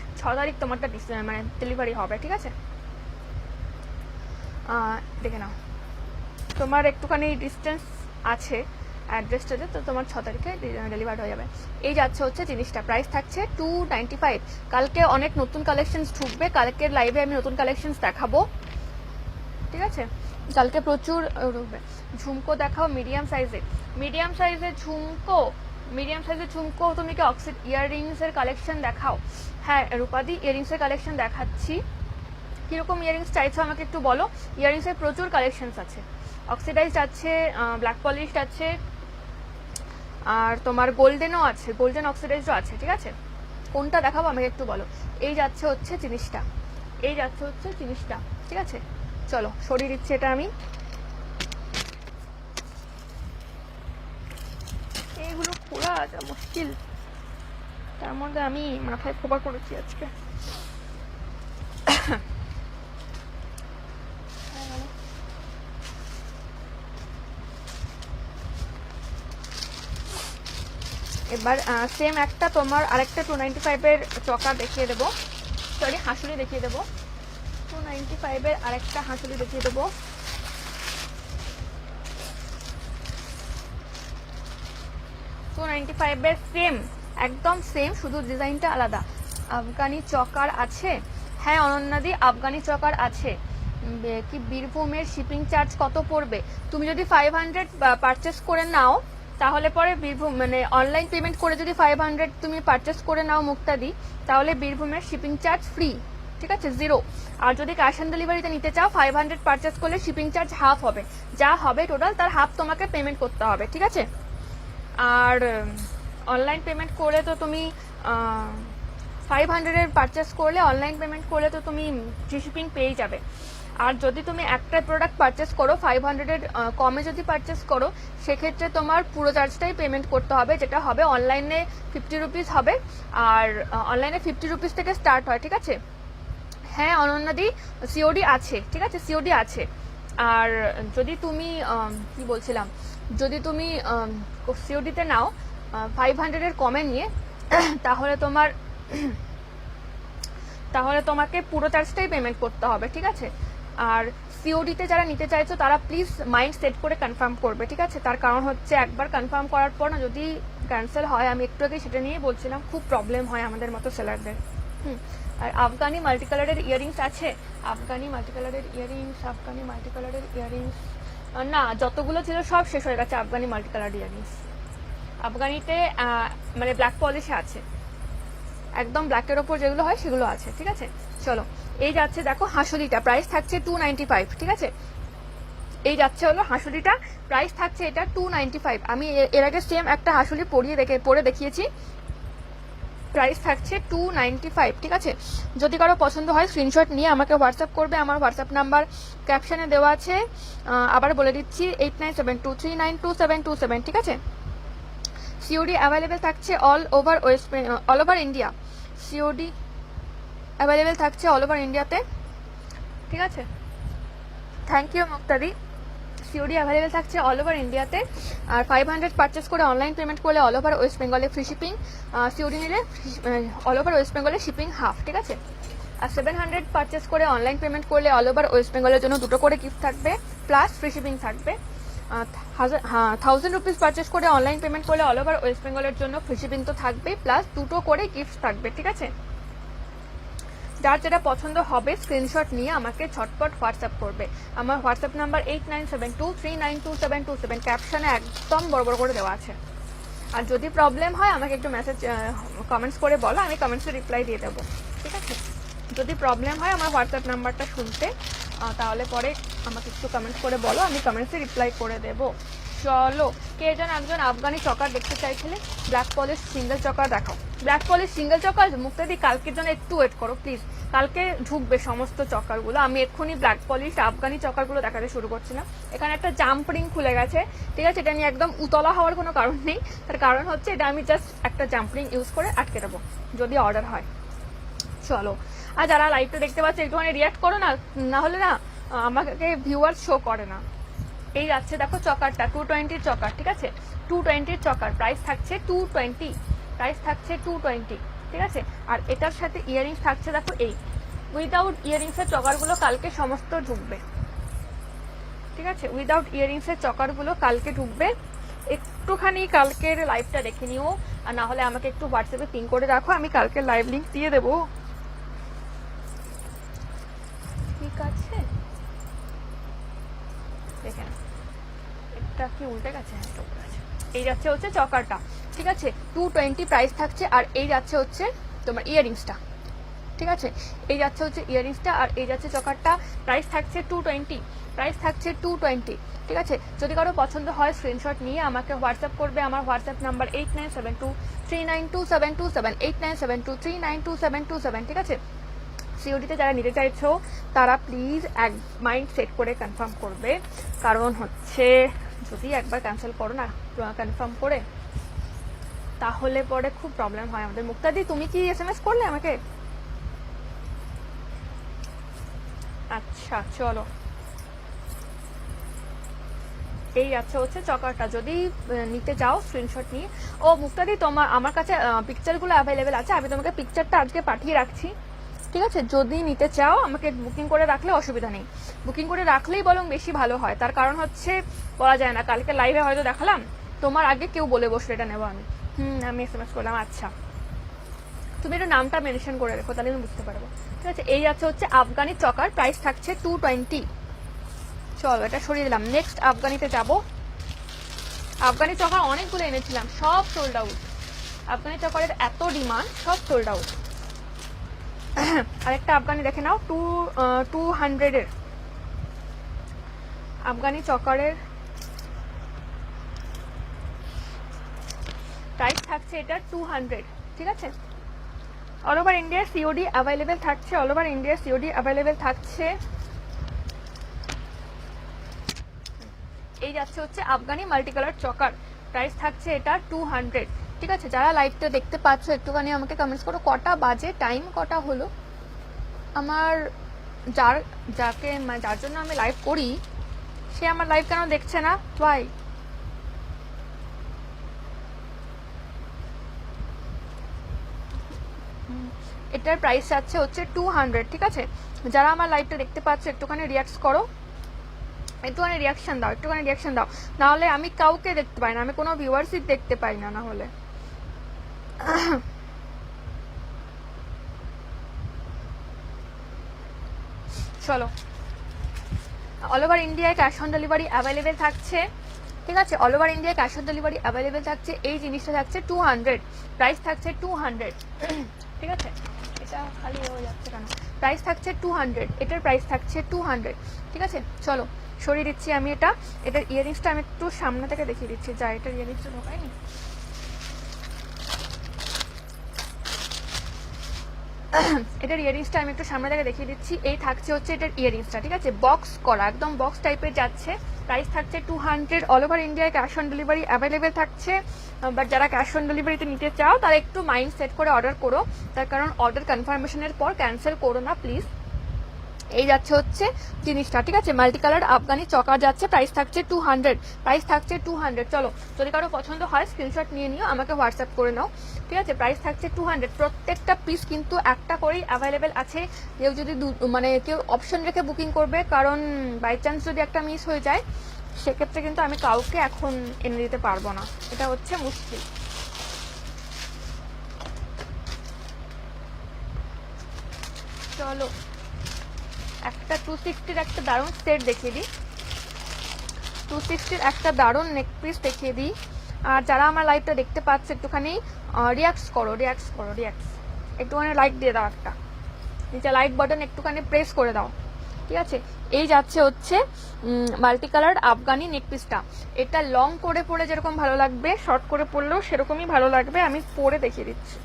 তোমারটা মানে ডেলিভারি হবে, ঠিক আছে? দেখে নাও, তোমার একটুখানি ডিস্টেন্স আছে অ্যাড্রেসটাতে, তো তোমার 6 তারিখে ডেলিভারি হয়ে যাবে। এই যাচ্ছে হচ্ছে জিনিসটা, প্রাইস থাকছে 295। কালকে অনেক নতুন কালেকশনস ঢুকবে, কালকের লাইভে আমি নতুন কালেকশনস দেখাবো, ঠিক আছে? কালকে প্রচুর ঢুকবে। ঝুমকো দেখাও মিডিয়াম সাইজের ঝুমকো, তুমি কি ইয়াররিংসের কালেকশন দেখাও? হ্যাঁ রূপাদি, ইয়াররিংসের কালেকশন দেখাচ্ছি। কীরকম ইয়ারিংস চাইছো আমাকে একটু বলো। ইয়ারিংসের প্রচুর কালেকশনস আছে, অক্সিডাইজড আছে, ব্ল্যাক পলিশড আছে, আর তোমার গোল্ডেনও আছে, গোল্ডেন অক্সিডাইজও আছে। ঠিক আছে, কোনটা দেখাবো আমাকে একটু বলো। এই যাচ্ছে হচ্ছে জিনিসটা, এই যাচ্ছে হচ্ছে জিনিসটা। ঠিক আছে, চলো সরিয়ে দিচ্ছি এটা আমি। এইগুলো খোলা যা মুশকিল, তার মধ্যে আমি মাথায় খোপা করেছি আজকে। এবার সেম একটা তোমার আরেকটা 295-এর চকা দেখিয়ে দেবো, সরি হাঁসুলি দেখিয়ে দেবো। 295-এর আরেকটা হাঁসুলি দেখিয়ে দেবো। টু 295-এর সেম, একদম সেম, শুধু ডিজাইনটা আলাদা। আফগানি চকার আছে, হ্যাঁ অনন্যাদি আফগানি চকার আছে। কি বীরভূমের শিপিং চার্জ কত পড়বে? তুমি যদি 500 পারচেস করে নাও তাহলে পরে বীরভূম মানে অনলাইন পেমেন্ট করে যদি 500 তুমি পারচেস করে নাও মুক্তাদি, তাহলে বীরভূমের শিপিং চার্জ ফ্রি। ঠিক আছে, 0। আর যদি ক্যাশ অন ডেলিভারিতে নিতে চাও 500 পারচেস করলে শিপিং চার্জ হাফ হবে, যা হবে টোটাল তার হাফ তোমাকে পেমেন্ট করতে হবে। ঠিক আছে, আর অনলাইন পেমেন্ট করে তো তুমি 500-এর পারচেস করলে, অনলাইন পেমেন্ট করলে তো তুমি ফ্রি শিপিং পেয়ে যাবে। আর যদি তুমি একটা প্রোডাক্ট পারচেস করো 500-এর কমে যদি পারচেস করো, সেক্ষেত্রে তোমার পুরো চার্জটাই পেমেন্ট করতে হবে, যেটা হবে অনলাইনে 50 রুপিস হবে, আর অনলাইনে 50 রুপিস থেকে স্টার্ট হয়। ঠিক আছে, হ্যাঁ অনন্যাদি সিওডি আছে। ঠিক আছে, সিওডি আছে। আর যদি তুমি কি বলছিলাম, যদি তুমি সিওডিতে নাও 500-এর কমে নিয়ে, তাহলে তোমাকে পুরো চার্জটাই পেমেন্ট করতে হবে। ঠিক আছে, আর সিওডিতে যারা নিতে চাইছো তারা প্লিজ মাইন্ড সেট করে কনফার্ম করবে। ঠিক আছে, তার কারণ হচ্ছে একবার কনফার্ম করার পর না যদি ক্যান্সেল হয়, আমি একটু আগে সেটা নিয়ে বলছিলাম, খুব প্রবলেম হয় আমাদের মতো সেলারদের। আর আফগানি মাল্টি কালারের ইয়ারিংস আছে, আফগানি মাল্টি কালারের ইয়ারিংস, আফগানি মাল্টি কালারের ইয়ারিংস না, যতগুলো ছিল সব শেষ হয়ে গেছে আফগানি মাল্টি কালার ইয়ারিংস। আফগানিতে মানে ব্ল্যাক পলিশে আছে, একদম ব্ল্যাকের ওপর যেগুলো হয় সেগুলো আছে। ঠিক আছে, চলো এই যাচ্ছে দেখো হাঁসুলিটা, প্রাইস থাকছে 295। ঠিক আছে, এই যাচ্ছে হলো হাঁসুলিটা, প্রাইস থাকছে এটা 295। আমি এর আগে সেম একটা হাঁসুলি পরে দেখিয়েছি, প্রাইস থাকছে 295। ঠিক আছে, যদি কারো পছন্দ হয় স্ক্রিনশট নিয়ে আমাকে হোয়াটসঅ্যাপ করবে, আমার হোয়াটসঅ্যাপ নাম্বার ক্যাপশনে দেওয়া আছে, আবার বলে দিচ্ছি 8972392727। ঠিক আছে, সিওডি অ্যাভেলেবেল থাকছে all over India, COD available থাকছে অল ওভার ইন্ডিয়াতে। ঠিক আছে, thank you Muktadir. COD available থাকছে অল ওভার ইন্ডিয়াতে, আর 500 পারচেস করে অনলাইন পেমেন্ট করলে অল ওভার ওয়েস্ট বেঙ্গলে ফ্রি শিপিং, সিওডি নিলে অল ওভার ওয়েস্ট বেঙ্গলে শিপিং হাফ। ঠিক আছে, আর 700 পারচেস করে অনলাইন পেমেন্ট করলে অল ওভার ওয়েস্ট বেঙ্গলের জন্য 2টো করে গিফট থাকবে, প্লাস ফ্রি শিপিং থাকবে। 1000 রুপিস পারচেস করে অনলাইন পেমেন্ট করলে অল ওভার ওয়েস্ট বেঙ্গলের জন্য ফ্রি শিপিং তো থাকবেই, প্লাস 2টো করে গিফট থাকবে। ঠিক আছে, যার যেটা পছন্দ হবে স্ক্রিনশট নিয়ে আমাকে ঝটপট হোয়াটসঅ্যাপ করবে। আমার হোয়াটসঅ্যাপ নাম্বার 8972392727, ক্যাপশনে একদম বড় বড় করে দেওয়া আছে। আর যদি প্রবলেম হয় আমাকে একটু মেসেজ কমেন্টস করে বলো, আমি কমেন্টসে রিপ্লাই দিয়ে দেবো। ঠিক আছে, যদি প্রবলেম হয় আমার হোয়াটসঅ্যাপ নাম্বারটা শুনতে, তাহলে পরে আমাকে একটু কমেন্টস করে বলো, আমি কমেন্টসে রিপ্লাই করে দেবো। চলো, কে যেন একজন আফগানি চকার দেখতে চাইছিলে, ব্ল্যাক পলিশ সিঙ্গেল চকার দেখাও। ব্ল্যাক পলিশ সিঙ্গেল চকার মুক্তাদি কালকের জন্য একটু ওয়েট করো প্লিজ, কালকে ঢুকবে সমস্ত চকারগুলো। আমি এক্ষুনি ব্ল্যাক পলিশ আফগানি চকারগুলো দেখাতে শুরু করছিলাম। এখানে একটা জাম্প রিং খুলে গেছে। ঠিক আছে, এটা নিয়ে একদম উতলা হওয়ার কোনো কারণ নেই, তার কারণ হচ্ছে এটা আমি জাস্ট একটা জাম্প রিং ইউজ করে আটকে দেবো যদি অর্ডার হয়। চলো, আর যারা লাইভটা দেখতে পাচ্ছে একটুখানি রিয়াক্ট করো না, না হলে না আমাকে ভিউয়ার্স শো করে না। এই যাচ্ছে দেখো চকারটা 220-র চকার। ঠিক আছে, 220-র চকার, প্রাইস থাকছে 220, প্রাইস থাকছে 220। ঠিক আছে, আর এটার সাথে ইয়ারিংস থাকছে দেখো এই উইদাউট ইয়ারিংসের চকারগুলো কালকে সমস্ত ঢুকবে। ঠিক আছে, উইদাউট ইয়ারিংসের চকারগুলো কালকে ঢুকবে। একটুখানি কালকের লাইভটা দেখে নিও, আর না হলে আমাকে একটু হোয়াটসঅ্যাপে পিং করে রাখো, আমি কালকের লাইভ লিঙ্ক দিয়ে দেবো। ঠিক আছে, দেখেন এটা কি উল্টে গেছে, এই যাচ্ছে হচ্ছে চকারটা। ঠিক আছে, 220 প্রাইস থাকছে, আর এই যাচ্ছে হচ্ছে তোমার ইয়ারিংসটা। ঠিক আছে। এই যাচ্ছে হচ্ছে ইয়ারিংসটা, আর এই যাচ্ছে চকারটা। প্রাইস থাকছে 220, প্রাইস থাকছে 220, ঠিক আছে। যদি কারো পছন্দ হয় স্ক্রিনশট নিয়ে আমাকে হোয়াটসঅ্যাপ করবে। আমার হোয়াটসঅ্যাপ নাম্বার 8972392727, 8972392727, ঠিক আছে। সিওডিতে যারা নিতে চাইছো তারা প্লিজ এক মাইন্ড সেট করে কনফার্ম করবে, কারণ হচ্ছে যদি একবার ক্যান্সেল করো না কনফার্ম করে, তাহলে পরে খুব প্রবলেম হয় আমাদের। মুক্তাদি তুমি কি SMS করলে আমাকে? আচ্ছা চলো, এই আছে হচ্ছে চকারটা। যদি নিতে চাও স্ক্রিনশট নিয়ে। ও মুক্তাদি, তোমার আমার কাছে পিকচারগুলো অ্যাভেলেবেল আছে, আমি তোমাকে পিকচারটা আজকে পাঠিয়ে রাখছি, ঠিক আছে। যদি নিতে চাও আমাকে বুকিং করে রাখলে অসুবিধা নেই, বুকিং করে রাখলেই বরং বেশি ভালো হয়। তার কারণ হচ্ছে বলা যায় না, কালকে লাইভে হয়তো দেখালাম, তোমার আগে কেউ বলে বসলো এটা নেবো আমি, আমি SMS করলাম। আচ্ছা তুমি একটু নামটা মেনশন করে রেখো, তাহলে আমি বুঝতে পারবো, ঠিক আছে। এই আছে হচ্ছে আফগানি চকার, প্রাইস থাকছে 220। চলো এটা সরিয়ে দিলাম। নেক্সট আফগানিতে যাব। আফগানি চকার অনেকগুলো এনেছিলাম, সব সোল্ড আউট। আফগানি চকারের এত ডিমান্ড, সব সোল্ড আউট। আরেকটা আফগানি দেখে নাও, 200-এর আফগানি চকারের প্রাইস থাকছে এটা 200, ঠিক আছে। All over India COD available থাকছে, all over India COD available থাকছে। এই যাচ্ছে হচ্ছে Afghani multi colour choker, price থাকছে এটা 200, ঠিক আছে। যারা লাইভটা দেখতে পাচ্ছ একটুখানি আমাকে কমেন্টস করো কটা বাজে, টাইম কটা হলো। আমার যার জন্য আমি লাইভ করি সে আমার লাইভ কেন দেখছে না? ওয়াই? এটার প্রাইস আছে হচ্ছে 200, ঠিক আছে। যারা আমার লাইভটা দেখতে পাচ্ছ একটুখানি রিয়াক্ট করো, একটুখানি রিয়াকশন দাও, একটুখানি রিয়াকশন দাও, নাহলে আমি কাউকে দেখতে পাই না, আমি কোনো ভিউয়ার্সই দেখতে পাই না না হলে। চলো, অল ওভার ইন্ডিয়ায় ক্যাশ অন ডেলিভারি অ্যাভেলেবেল থাকছে, ঠিক আছে। অল ওভার ইন্ডিয়ায় ক্যাশ অন ডেলিভারি অ্যাভেলেবেল থাকছে। এই জিনিসটা থাকছে 200, প্রাইস থাকছে 200, ঠিক আছে। এটা খালি হয়ে যাচ্ছে কেন? প্রাইস থাকছে 200, এটার প্রাইস থাকছে 200, ঠিক আছে। চলো সরিয়ে দিচ্ছি আমি এটা। এটার ইয়ারিংসটা আমি একটু সামনে থেকে দেখিয়ে দিচ্ছি, যা এটার ইয়ারিংসটা ঢোকায়নি। এটার ইয়ারিংসটা আমি একটু সামনে থেকে দেখিয়ে দিচ্ছি। এই থাকছে হচ্ছে এটার ইয়ারিংসটা, ঠিক আছে। বক্স করা, একদম বক্স টাইপের যাচ্ছে। প্রাইস থাকছে 200, অল ওভার ইন্ডিয়ায় ক্যাশ অন ডেলিভারি অ্যাভেলেবেল থাকছে। বাট যারা ক্যাশ অন ডেলিভারিতে নিতে চাও তারা একটু মাইন্ড সেট করে অর্ডার করো, তার কারণ অর্ডার কনফার্মেশনের পর ক্যান্সেল করো না প্লিজ। এই যাচ্ছে হচ্ছে জিনিসটা, ঠিক আছে। মাল্টি কালার আফগানি চকার যাচ্ছে, প্রাইস থাকছে 200, প্রাইস থাকছে 200। চলো যদি কারো পছন্দ হয় স্ক্রিনশট নিয়ে নিও, আমাকে হোয়াটসঅ্যাপ করে নাও, ঠিক আছে। প্রাইস থাকছে 200। প্রত্যেকটা পিস কিন্তু একটা করেই অ্যাভেলেবেল আছে। কেউ যদি কেউ অপশন রেখে বুকিং করবে, কারণ বাই চান্স যদি একটা মিস হয়ে যায় সেক্ষেত্রে কিন্তু আমি কাউকে এখন এনে দিতে পারবো না, এটা হচ্ছে মুশকিল। চলো একটা 260-র একটা দারুণ সেট দেখিয়ে দিই, 260-র একটা দারুণ নেক পিস দেখিয়ে দিই। আর যারা আমার লাইভটা দেখতে পাচ্ছে একটুখানি রিয়াক্ট করো, একটুখানি লাইক দিয়ে দাও, একটা নিচে লাইক বাটন একটুখানি প্রেস করে দাও, ঠিক আছে। এই যাচ্ছে হচ্ছে মাল্টি কালার আফগানি নেক পিসটা। এটা লং করে পরে যেরকম ভালো লাগবে, শর্ট করে পরলেও সেরকমই ভালো লাগবে। আমি পরে দেখিয়ে দিচ্ছি,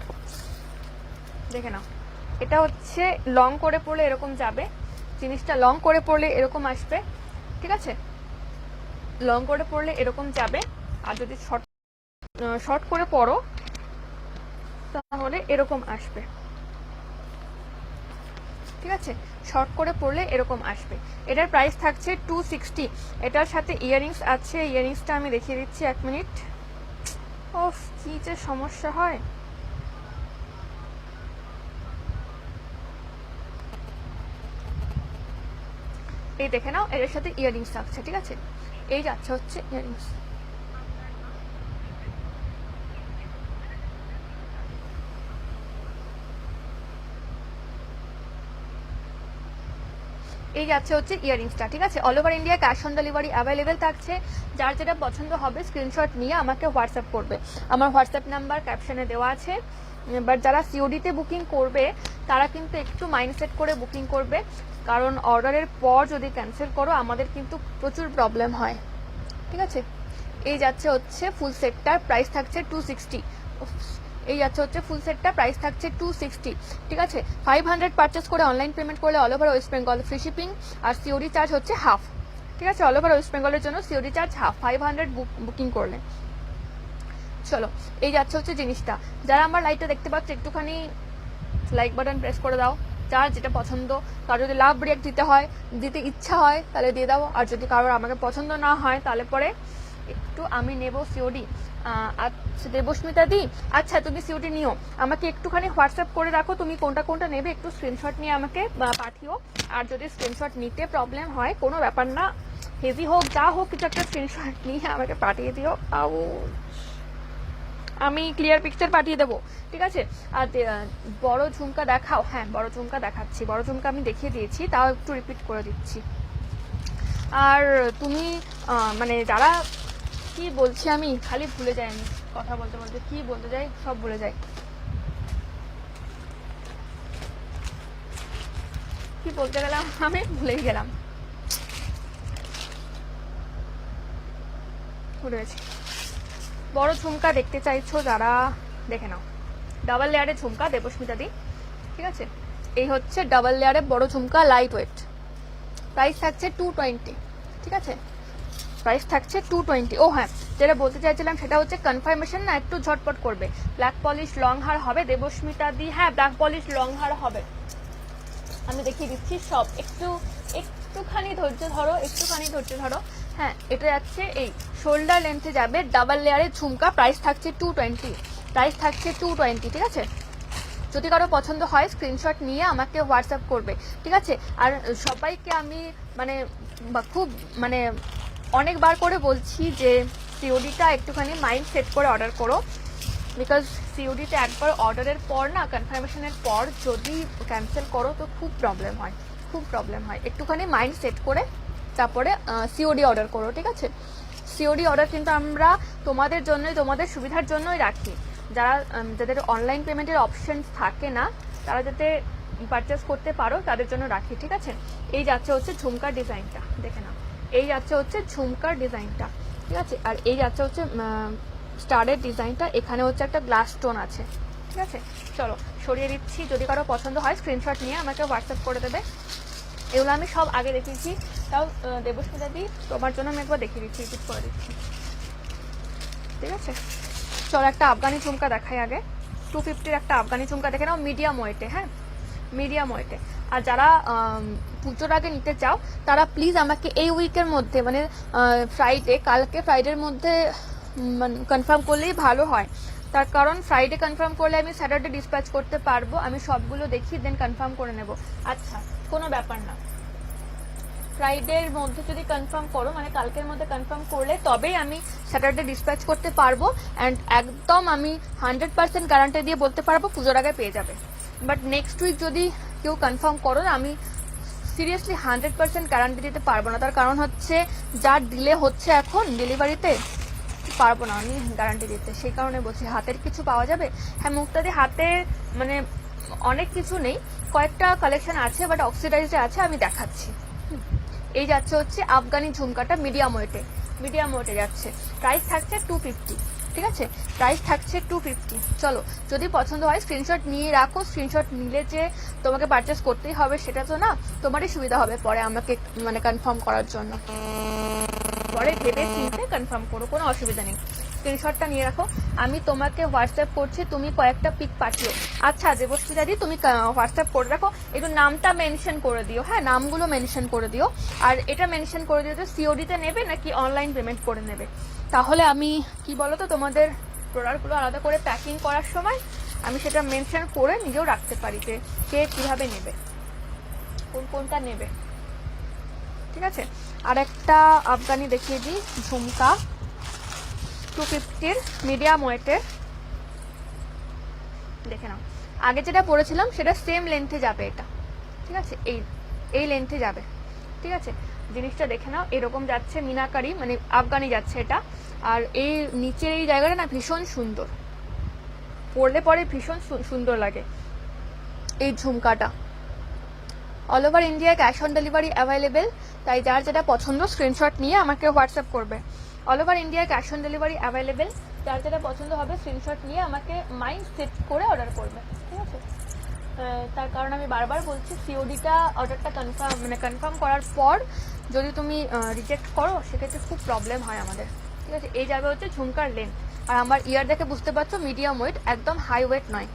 দেখে নাও। এটা হচ্ছে লং করে পরলে এরকম যাবে, জিনিসটা লং করে পরলে এরকম আসবে, ঠিক আছে। লং করে পরলে এরকম যাবে, আর যদি শর্ট করে পরো তাহলে এরকম আসবে, ঠিক আছে। শর্ট করে পরলে এরকম আসবে। এটার প্রাইস থাকছে 260। এটার সাথে ইয়ারিংস আছে, ইয়ারিংসটা আমি দেখিয়ে দিচ্ছি, 1 মিনিট। ওফ কি যে সমস্যা হয়। এই দেখে নাও, এর সাথে ইয়ারিংস থাকছে, ঠিক আছে। এই যাচ্ছে হচ্ছে ইয়ারিংস। এই যাচ্ছে হচ্ছে ইয়ারিংসটা, ঠিক আছে। All over India cash on delivery available থাকছে। যার যেটা পছন্দ হবে স্ক্রিনশট নিয়ে আমাকে হোয়াটসঅ্যাপ করবে। আমার হোয়াটসঅ্যাপ নাম্বার ক্যাপশনে দেওয়া আছে। বাট যারা সিওডিতে বুকিং করবে তারা কিন্তু একটু মাইন্ডসেট করে বুকিং করবে, কারণ অর্ডারের পর যদি ক্যান্সেল করো আমাদের কিন্তু প্রচুর প্রবলেম হয়, ঠিক আছে। এই যাচ্ছে হচ্ছে ফুল সেটটার প্রাইস থাকছে 260। এই যাচ্ছে হচ্ছে ফুল সেটটা প্রাইস থাকছে 260, ঠিক আছে। 500 পারচেস করে অনলাইন পেমেন্ট করলে all over West Bengal free shipping, আর সিওডি চার্জ হচ্ছে হাফ, ঠিক আছে। অল ওভার ওয়েস্ট বেঙ্গলের জন্য সিওডি চার্জ হাফ 500 বুকিং করলে। চলো এই যাচ্ছে হচ্ছে জিনিসটা। যারা আমার লাইভটা দেখতে পাচ্ছ একটুখানি লাইক বাটন প্রেস করে দাও, যার যেটা পছন্দ। কারো যদি লাভ রিয়াক্ট দিতে হয়, দিতে ইচ্ছা হয় তাহলে দিয়ে দাও, আর যদি কারোর আমাকে পছন্দ না হয় তাহলে পরে একটু আমি নেব সিওডি। আচ্ছা দেবস্মিতা দি, আচ্ছা তুমি সিওডি নিও, আমাকে একটুখানি হোয়াটসঅ্যাপ করে রাখো তুমি কোনটা কোনটা নেবে, একটু স্ক্রিনশট নিয়ে আমাকে পাঠিও। আর যদি স্ক্রিনশট নিতে প্রবলেম হয় কোনো ব্যাপার না, হেভি হোক যা হোক কিছু একটা স্ক্রিনশট নিয়ে আমাকে পাঠিয়ে দিও, আমি ক্লিয়ার পিকচার পাঠিয়ে দেবো, ঠিক আছে। আর বড় ঝুমকা দেখাও, হ্যাঁ বড় ঝুমকা দেখাচ্ছি, বড় ঝুমকা আমি দেখিয়ে দিয়েছি, তাও একটু রিপিট করে দিচ্ছি। আর তুমি মানে যারা কি বলছি আমি খালি ভুলে যাই, আমি কথা বলতে বলতে কি বলতে যাই সব ভুলে যাই, কি বলতে গেলাম আমি ভুলেই গেলাম, ভুলে গেছি। বড় ঝুমকা দেখতে চাইছো যারা দেখে নাও, ডাবল লেয়ারের ঝুমকা দেবস্মিতা দি, ঠিক আছে। এই হচ্ছে ডাবল লেয়ারের বড় ঝুমকা, লাইট ওয়েট, প্রাইস থাকছে 220, ঠিক আছে। প্রাইস থাকছে 220। ও হ্যাঁ, যেটা বলতে চাইছিলাম সেটা হচ্ছে কনফার্মেশন না একটু ঝটপট করবে। ব্ল্যাক পলিশ লং হার হবে দেবস্মিতা দি, হ্যাঁ ব্ল্যাক পলিশ লং হার হবে, আমি দেখিয়ে দিচ্ছি সব। একটুখানি ধৈর্য ধরো, একটুখানি ধৈর্য ধরো। হ্যাঁ এটা যাচ্ছে এই শোল্ডার লেন্থে যাবে ডাবল লেয়ারের ঝুমকা, প্রাইস থাকছে 220, প্রাইস থাকছে 220, ঠিক আছে। যদি কারো পছন্দ হয় স্ক্রিনশট নিয়ে আমাকে হোয়াটসঅ্যাপ করবে, ঠিক আছে। আর সবাইকে আমি মানে খুব মানে অনেকবার করে বলছি যে সিওডিটা একটুখানি মাইন্ড সেট করে অর্ডার করো, বিকজ সিওডিতে একবার অর্ডারের পর না কনফার্মেশনের পর যদি ক্যান্সেল করো তো খুব প্রবলেম হয়, খুব প্রবলেম হয়। একটুখানি মাইন্ড সেট করে তারপরে সিওডি অর্ডার করো, ঠিক আছে। সিওডি অর্ডার কিন্তু আমরা তোমাদের জন্যই, তোমাদের সুবিধার জন্যই রাখি, যারা যাদের অনলাইন পেমেন্টের অপশন থাকে না তারা যাতে পারচেস করতে পারো তাদের জন্য রাখি, ঠিক আছে। এই যাচ্ছে হচ্ছে ঝুমকার ডিজাইনটা, দেখে নাও। এই যাচ্ছে হচ্ছে ঝুমকার ডিজাইনটা, ঠিক আছে। আর এই যাচ্ছে হচ্ছে স্টারের ডিজাইনটা, এখানে হচ্ছে একটা গ্লাস স্টোন আছে, ঠিক আছে। চলো সরিয়ে দিচ্ছি, যদি কারো পছন্দ হয় স্ক্রিনশট নিয়ে আমাকে হোয়াটসঅ্যাপ করে দেবে। এগুলো আমি সব আগে দেখিয়েছি, তাও দেবস্মিতা দি তোমার জন্য আমি একবার দেখিয়ে দিচ্ছি, রিপিট করে দিচ্ছি, ঠিক আছে। চলো একটা আফগানি ঝুমকা দেখাই আগে। 250-র একটা আফগানি ঝুমকা দেখে নাও, মিডিয়াম ওয়েটে, হ্যাঁ মিডিয়াম ওয়েটে। আর যারা পুজোর আগে নিতে চাও তারা প্লিজ আমাকে এই উইকের মধ্যে মানে ফ্রাইডে, কালকে ফ্রাইডের মধ্যে কনফার্ম করলেই ভালো হয়। তার কারণ ফ্রাইডে কনফার্ম করলে আমি স্যাটারডে ডিসপ্যাচ করতে পারবো, আমি সবগুলো দেখি দেন কনফার্ম করে নেব। আচ্ছা কোনো ব্যাপার না, ফ্রাইডের মধ্যে যদি কনফার্ম করো মানে কালকের মধ্যে কনফার্ম করলে তবেই আমি স্যাটারডে ডিসপ্যাচ করতে পারবো। অ্যান্ড একদম আমি 100% গ্যারান্টি দিয়ে বলতে পারবো পুজোর আগে পেয়ে যাবে। বাট নেক্সট উইক যদি কেউ কনফার্ম করো আমি সিরিয়াসলি 100% গ্যারান্টি দিতে পারবো না, তার কারণ হচ্ছে যা ডিলে হচ্ছে এখন ডেলিভারিতে পারবো না আমি গ্যারান্টি দিতে, সেই কারণে বলছি। হাতের কিছু পাওয়া যাবে, হ্যাঁ মুক্তা দি হাতে মানে অনেক কিছু নেই, কয়েকটা কালেকশন আছে বাট অক্সিডাইজে আছে, আমি দেখাচ্ছি। এই যাচ্ছে হচ্ছে আফগানি ঝুমকাটা মিডিয়াম ওয়েটে, মিডিয়াম ওয়েটে যাচ্ছে, প্রাইস থাকছে 250, ঠিক আছে। প্রাইস থাকছে 250। চলো যদি পছন্দ হয় স্ক্রিনশট নিয়ে রাখো, স্ক্রিনশট নিলে যে তোমাকে পারচেস করতেই হবে সেটা তো না, তোমারই সুবিধা হবে পরে আমাকে মানে কনফার্ম করার জন্য, পরে ভেবে চিন্তে কনফার্ম করো, কোনো অসুবিধা নেই। স্ক্রিনশটটা নিয়ে রাখো, আমি তোমাকে হোয়াটসঅ্যাপ করছি, তুমি কয়েকটা পিক পাঠিও। আচ্ছা দেবস্মিতা দি তুমি হোয়াটসঅ্যাপ করে রাখো, একটু নামটা মেনশন করে দিও, হ্যাঁ নামগুলো মেনশন করে দিও। আর এটা মেনশন করে দিও যে সিওডিতে নেবে নাকি অনলাইন পেমেন্ট করে নেবে, তাহলে আমি কি বলো তো তোমাদের প্রোডাক্টগুলো আলাদা করে প্যাকিং করার সময় আমি সেটা মেনশন করে নিজেও রাখতে পারি যে কে কীভাবে নেবে, কোনটা নেবে, ঠিক আছে। আর একটা আফগানি দেখিয়ে দিই ঝুমকা 250-র মিডিয়াম ওয়েটের, দেখে নাও। আগে যেটা পরেছিলাম সেটা সেম লেন্থে যাবে এটা, ঠিক আছে, এই লেন্থে যাবে, ঠিক আছে, জিনিসটা দেখে নাও, এরকম যাচ্ছে মিনাকারি, মানে আফগানি যাচ্ছে এটা। আর এই নিচের এই জায়গাটা না ভীষণ সুন্দর, পরলে পরে ভীষণ সুন্দর লাগে এই ঝুমকাটা। All over India cash on delivery available, তাই যার যেটা পছন্দ স্ক্রিনশট নিয়ে আমাকে হোয়াটসঅ্যাপ করবে। All over India cash on delivery available, যার যেটা পছন্দ হবে স্ক্রিনশট নিয়ে আমাকে মাইন্ড সেট করে অর্ডার করবে, ঠিক আছে। তার কারণ আমি বারবার বলছি, সিওডিটা অর্ডারটা কনফার্ম করার পর যদি তুমি রিজেক্ট করো সেক্ষেত্রে খুব প্রবলেম হয় আমাদের, ঠিক আছে। এই যাবে হচ্ছে ঝুমকার লেন্থ, আর আমার ইয়ার দেখে বুঝতে পারছো মিডিয়াম ওয়েট, একদম হাই ওয়েট নয়,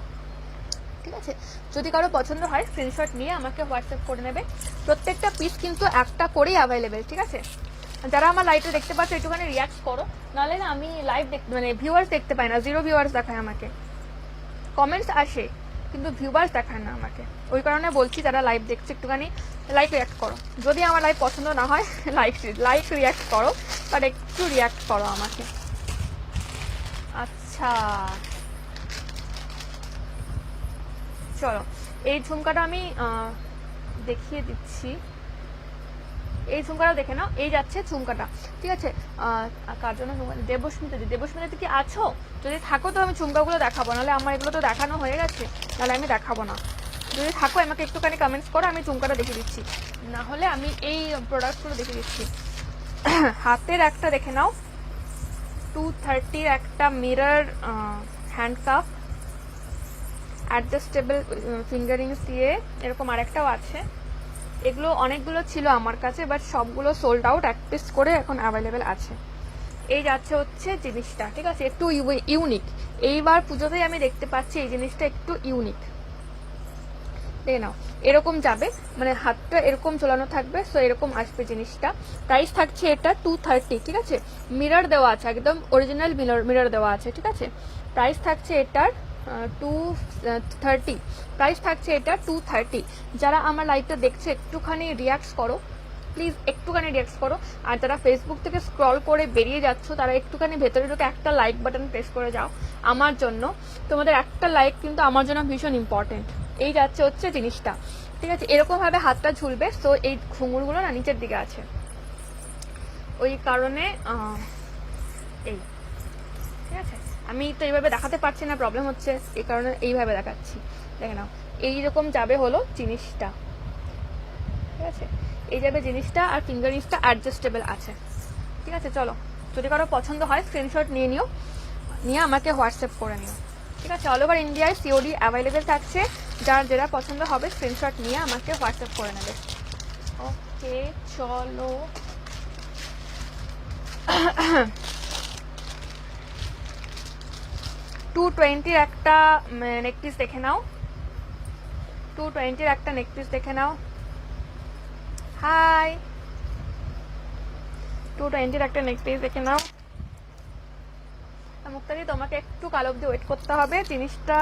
ঠিক আছে। যদি কারো পছন্দ হয় স্ক্রিনশট নিয়ে আমাকে হোয়াটসঅ্যাপ করে নেবে। প্রত্যেকটা পিস কিন্তু একটা করেই অ্যাভেলেবেল, ঠিক আছে। যারা আমার লাইভটা দেখতে পাচ্ছ একটুখানি রিয়াক্ট করো, নাহলে না আমি লাইভ মানে ভিউয়ার্স দেখতে পাই না, 0 ভিউয়ার্স দেখায় আমাকে। কমেন্টস আসে কিন্তু ভিউয়ার্স দেখায় না আমাকে, ওই কারণে বলছি যারা লাইভ দেখছো একটুখানি লাইভ রিয়াক্ট করো। যদি আমার লাইভ পছন্দ না হয় লাইক রিয়াক্ট করো, বাট একটু রিয়াক্ট করো আমাকে। আচ্ছা চলো, এই ঝুমকাটা আমি দেখিয়ে দিচ্ছি, এই ঝুমকাটা দেখে নাও। এই যাচ্ছে ঝুমকাটা, ঠিক আছে। কার জন্য দেবস্মিতা কি আছো? যদি থাকো তো আমি ঝুমকাগুলো দেখাবো, নাহলে আমার এগুলো তো দেখানো হয়ে গেছে, নাহলে আমি দেখাবো না। যদি থাকো আমাকে একটুখানি কমেন্টস করো, আমি ঝুমকাটা দেখিয়ে দিচ্ছি, না হলে আমি এই প্রোডাক্টগুলো দেখিয়ে দিচ্ছি। হাতের একটা দেখে নাও, 230 একটা মিরর হ্যান্ডকাফ, অ্যাডজাস্টেবল ফিঙ্গারিংস দিয়ে, এরকম আরেকটাও আছে। এগুলো অনেকগুলো ছিল আমার কাছে, বাট সবগুলো সোল্ড আউট, এক পিস করে এখন অ্যাভেলেবেল আছে। এই যাচ্ছে হচ্ছে জিনিসটা, ঠিক আছে, একটু ইউনিক। এইবার পুজোতেই আমি দেখতে পাচ্ছি এই জিনিসটা একটু ইউনিক, দেখে নাও। এরকম যাবে, মানে হাতটা এরকম ঝোলানো থাকবে, সো এরকম আসবে জিনিসটা। প্রাইস থাকছে এটা 230, ঠিক আছে। মিরর দেওয়া আছে, একদম অরিজিনাল মিরর দেওয়া আছে, ঠিক আছে। প্রাইস থাকছে এটার 230, প্রাইস থাকছে এটা 230। যারা আমার লাইভটা দেখছে একটুখানি রিয়াক্ট করো প্লিজ, একটুখানি রিয়াক্ট করো। আর যারা ফেসবুক থেকে স্ক্রল করে বেরিয়ে যাচ্ছ তারা একটুখানি ভেতরে ঢুকে একটা লাইক বাটন প্রেস করে যাও আমার জন্য। তোমাদের একটা লাইক কিন্তু আমার জন্য ভীষণ ইম্পর্টেন্ট। এই যাচ্ছে হচ্ছে জিনিসটা, ঠিক আছে। এরকম ভাবে হাতটা ঝুলবে, সো এই ঘুঙুরগুলো না নিচের দিকে আছে, ওই কারণে এই, ঠিক আছে। আমি তো এইভাবে দেখাতে পারছি না, প্রবলেম হচ্ছে, এই কারণে এইভাবে দেখাচ্ছি, দেখে নাও। এইরকম যাবে হলো জিনিসটা, ঠিক আছে। এই যাবে জিনিসটা, আর ফিঙ্গারিংসটা অ্যাডজাস্টেবল আছে, ঠিক আছে। চলো, যদি কারো পছন্দ হয় স্ক্রিনশট নিয়ে নিও, নিয়ে আমাকে হোয়াটসঅ্যাপ করে নিও, ঠিক আছে। অল ওভার ইন্ডিয়ায় সিওডি অ্যাভেলেবেল থাকছে, যার যেটা পছন্দ হবে স্ক্রিনশট নিয়ে আমাকে হোয়াটসঅ্যাপ করে নেবে। ওকে চলো, 220 একটা নেকপিস দেখে নাও, 220 একটা নেকপিস দেখে নাও। হাই, 220 একটা নেকপিস দেখে নাও। মুক্তাদি তোমাকে একটু কাল অবধি ওয়েট করতে হবে জিনিসটা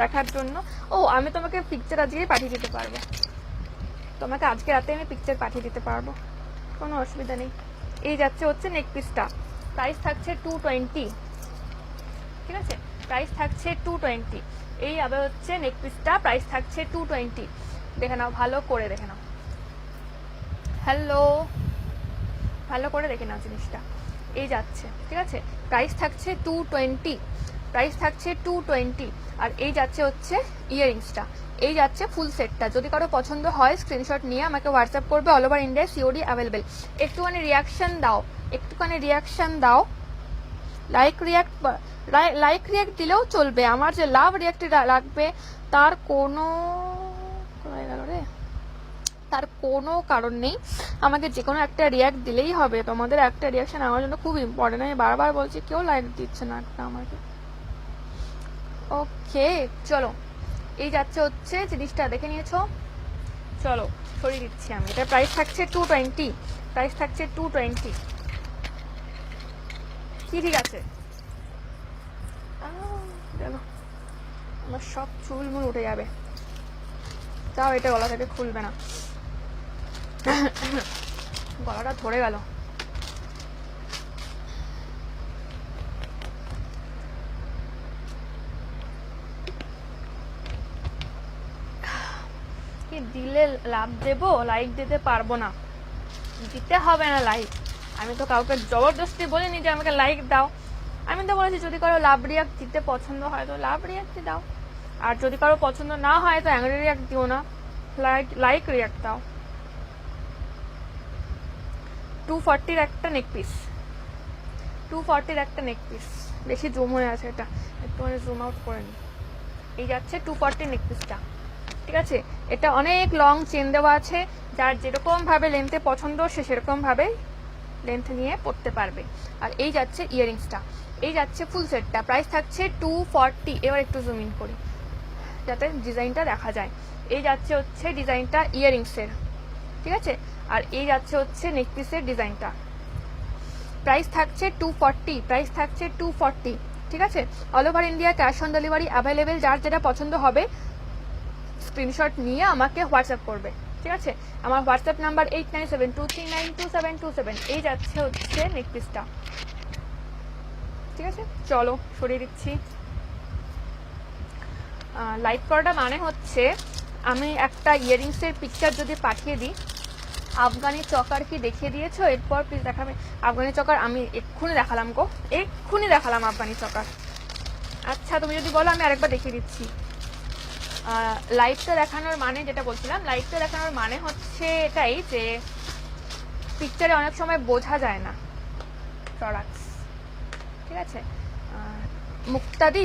দেখার জন্য। ও, আমি তোমাকে পিকচার আজকেই পাঠিয়ে দিতে পারবো, তোমাকে আজকে রাতে আমি পিকচার পাঠিয়ে দিতে পারবো, কোনো অসুবিধা নেই। এই যাচ্ছে হচ্ছে নেকপিসটা, প্রাইস থাকছে 220, ঠিক আছে। প্রাইস থাকছে 220। এই আবার হচ্ছে নেকপিসটা, প্রাইস থাকছে 220। দেখে নাও, ভালো করে দেখে নাও, হ্যালো, ভালো করে দেখে নাও জিনিসটা। এই যাচ্ছে, ঠিক আছে। প্রাইস থাকছে 220, প্রাইস থাকছে 220। আর এই যাচ্ছে হচ্ছে ইয়াররিংসটা, এই যাচ্ছে ফুল সেটটা। যদি কারো পছন্দ হয় স্ক্রিনশট নিয়ে আমাকে হোয়াটসঅ্যাপ করবে। অল ওভার ইন্ডিয়ায় সিওডি অ্যাভেলেবেল। একটুখানি রিয়াকশন দাও, একটুখানি রিয়াকশন দাও। লাইক রিয়াক্ট দিলেও চলবে, আমার যে লাভ রিয়াক্ট লাগবে তার কোনো তার কোনো কারণ নেই। আমাকে যে কোনো একটা রিয়াক্ট দিলেই হবে, তোমাদের একটা রিয়াকশন আমার জন্য খুব ইম্পর্টেন্ট। আমি বারবার বলছি, কেউ লাইক দিচ্ছে না একটা আমাকে। ওকে চলো, এই যাচ্ছে হচ্ছে জিনিসটা, দেখে নিয়েছো। চলো সরিয়ে দিচ্ছি আমি, এটা প্রাইস থাকছে 220, প্রাইস থাকছে 220। কি ঠিক আছে, আমার সব চুল মুল উঠে যাবে, তাও এটা গলা থেকে খুলবে না, গলাটা ধরে গেল। কি দিলে লাভ দেবো, লাইক দিতে পারবো না, দিতে হবে না লাইক। আমি তো কাউকে জবরদস্তি বলিনি যে আমাকে লাইক দাও, আমি তো বলেছি যদি কারো লাভ রিয়াক্ট দিতে পছন্দ হয় তো লাভ রিয়াক্ট দাও, আর যদি কারো পছন্দ না হয় তো অ্যাংরি রিয়াক্ট দিও না, লাইক রিয়াক্ট দাও। 240 একটা নেক পিস, 240 একটা নেক পিস, বেশি জুম হয়ে আছে, এটা একটু জুম আউট করে নিই। এই যাচ্ছে 240 নেক পিসটা, ঠিক আছে। এটা অনেক লং চেন দেওয়া আছে, যার যেরকম ভাবে লেন্থে পছন্দ সে সেরকম ভাবে লেন্থ নিয়ে পড়তে পারবে। আর এই যাচ্ছে ইয়ারিংসটা, এই যাচ্ছে ফুল সেটটা, প্রাইস থাকছে 240। এবার একটু জুম ইন করি যাতে ডিজাইনটা দেখা যায়। এই যাচ্ছে হচ্ছে ডিজাইনটা ইয়ারিংসের, ঠিক আছে। আর এই যাচ্ছে হচ্ছে নেক পিসের ডিজাইনটা, প্রাইস থাকছে 240, প্রাইস থাকছে 240, ঠিক আছে। All over India cash on delivery available, যার যেটা পছন্দ হবে স্ক্রিনশট নিয়ে আমাকে হোয়াটসঅ্যাপ করবে, ঠিক আছে। আমার হোয়াটসঅ্যাপ নাম্বার 8972392727। এই যাচ্ছে হচ্ছে নেক পিসটা, ঠিক আছে। চলো সরিয়ে দিচ্ছি। লাইভ করাটা মানে হচ্ছে আমি একটা ইয়ারিংসের পিকচার যদি পাঠিয়ে দিই, আফগানি চকার কি দেখিয়ে দিয়েছো, এরপর প্লিজ দেখাবে। আফগানি চকার আমি এক্ষুনি দেখালাম গো, এক্ষুনি দেখালাম আফগানি চকার। আচ্ছা তুমি যদি বলো আমি আরেকবার দেখিয়ে দিচ্ছি। লাইভটা দেখানোর মানে, যেটা বলছিলাম, লাইভটা দেখানোর মানে হচ্ছে এটাই যে পিকচারে অনেক সময় বোঝা যায় না প্রোডাক্টস, ঠিক আছে। মুক্তাদি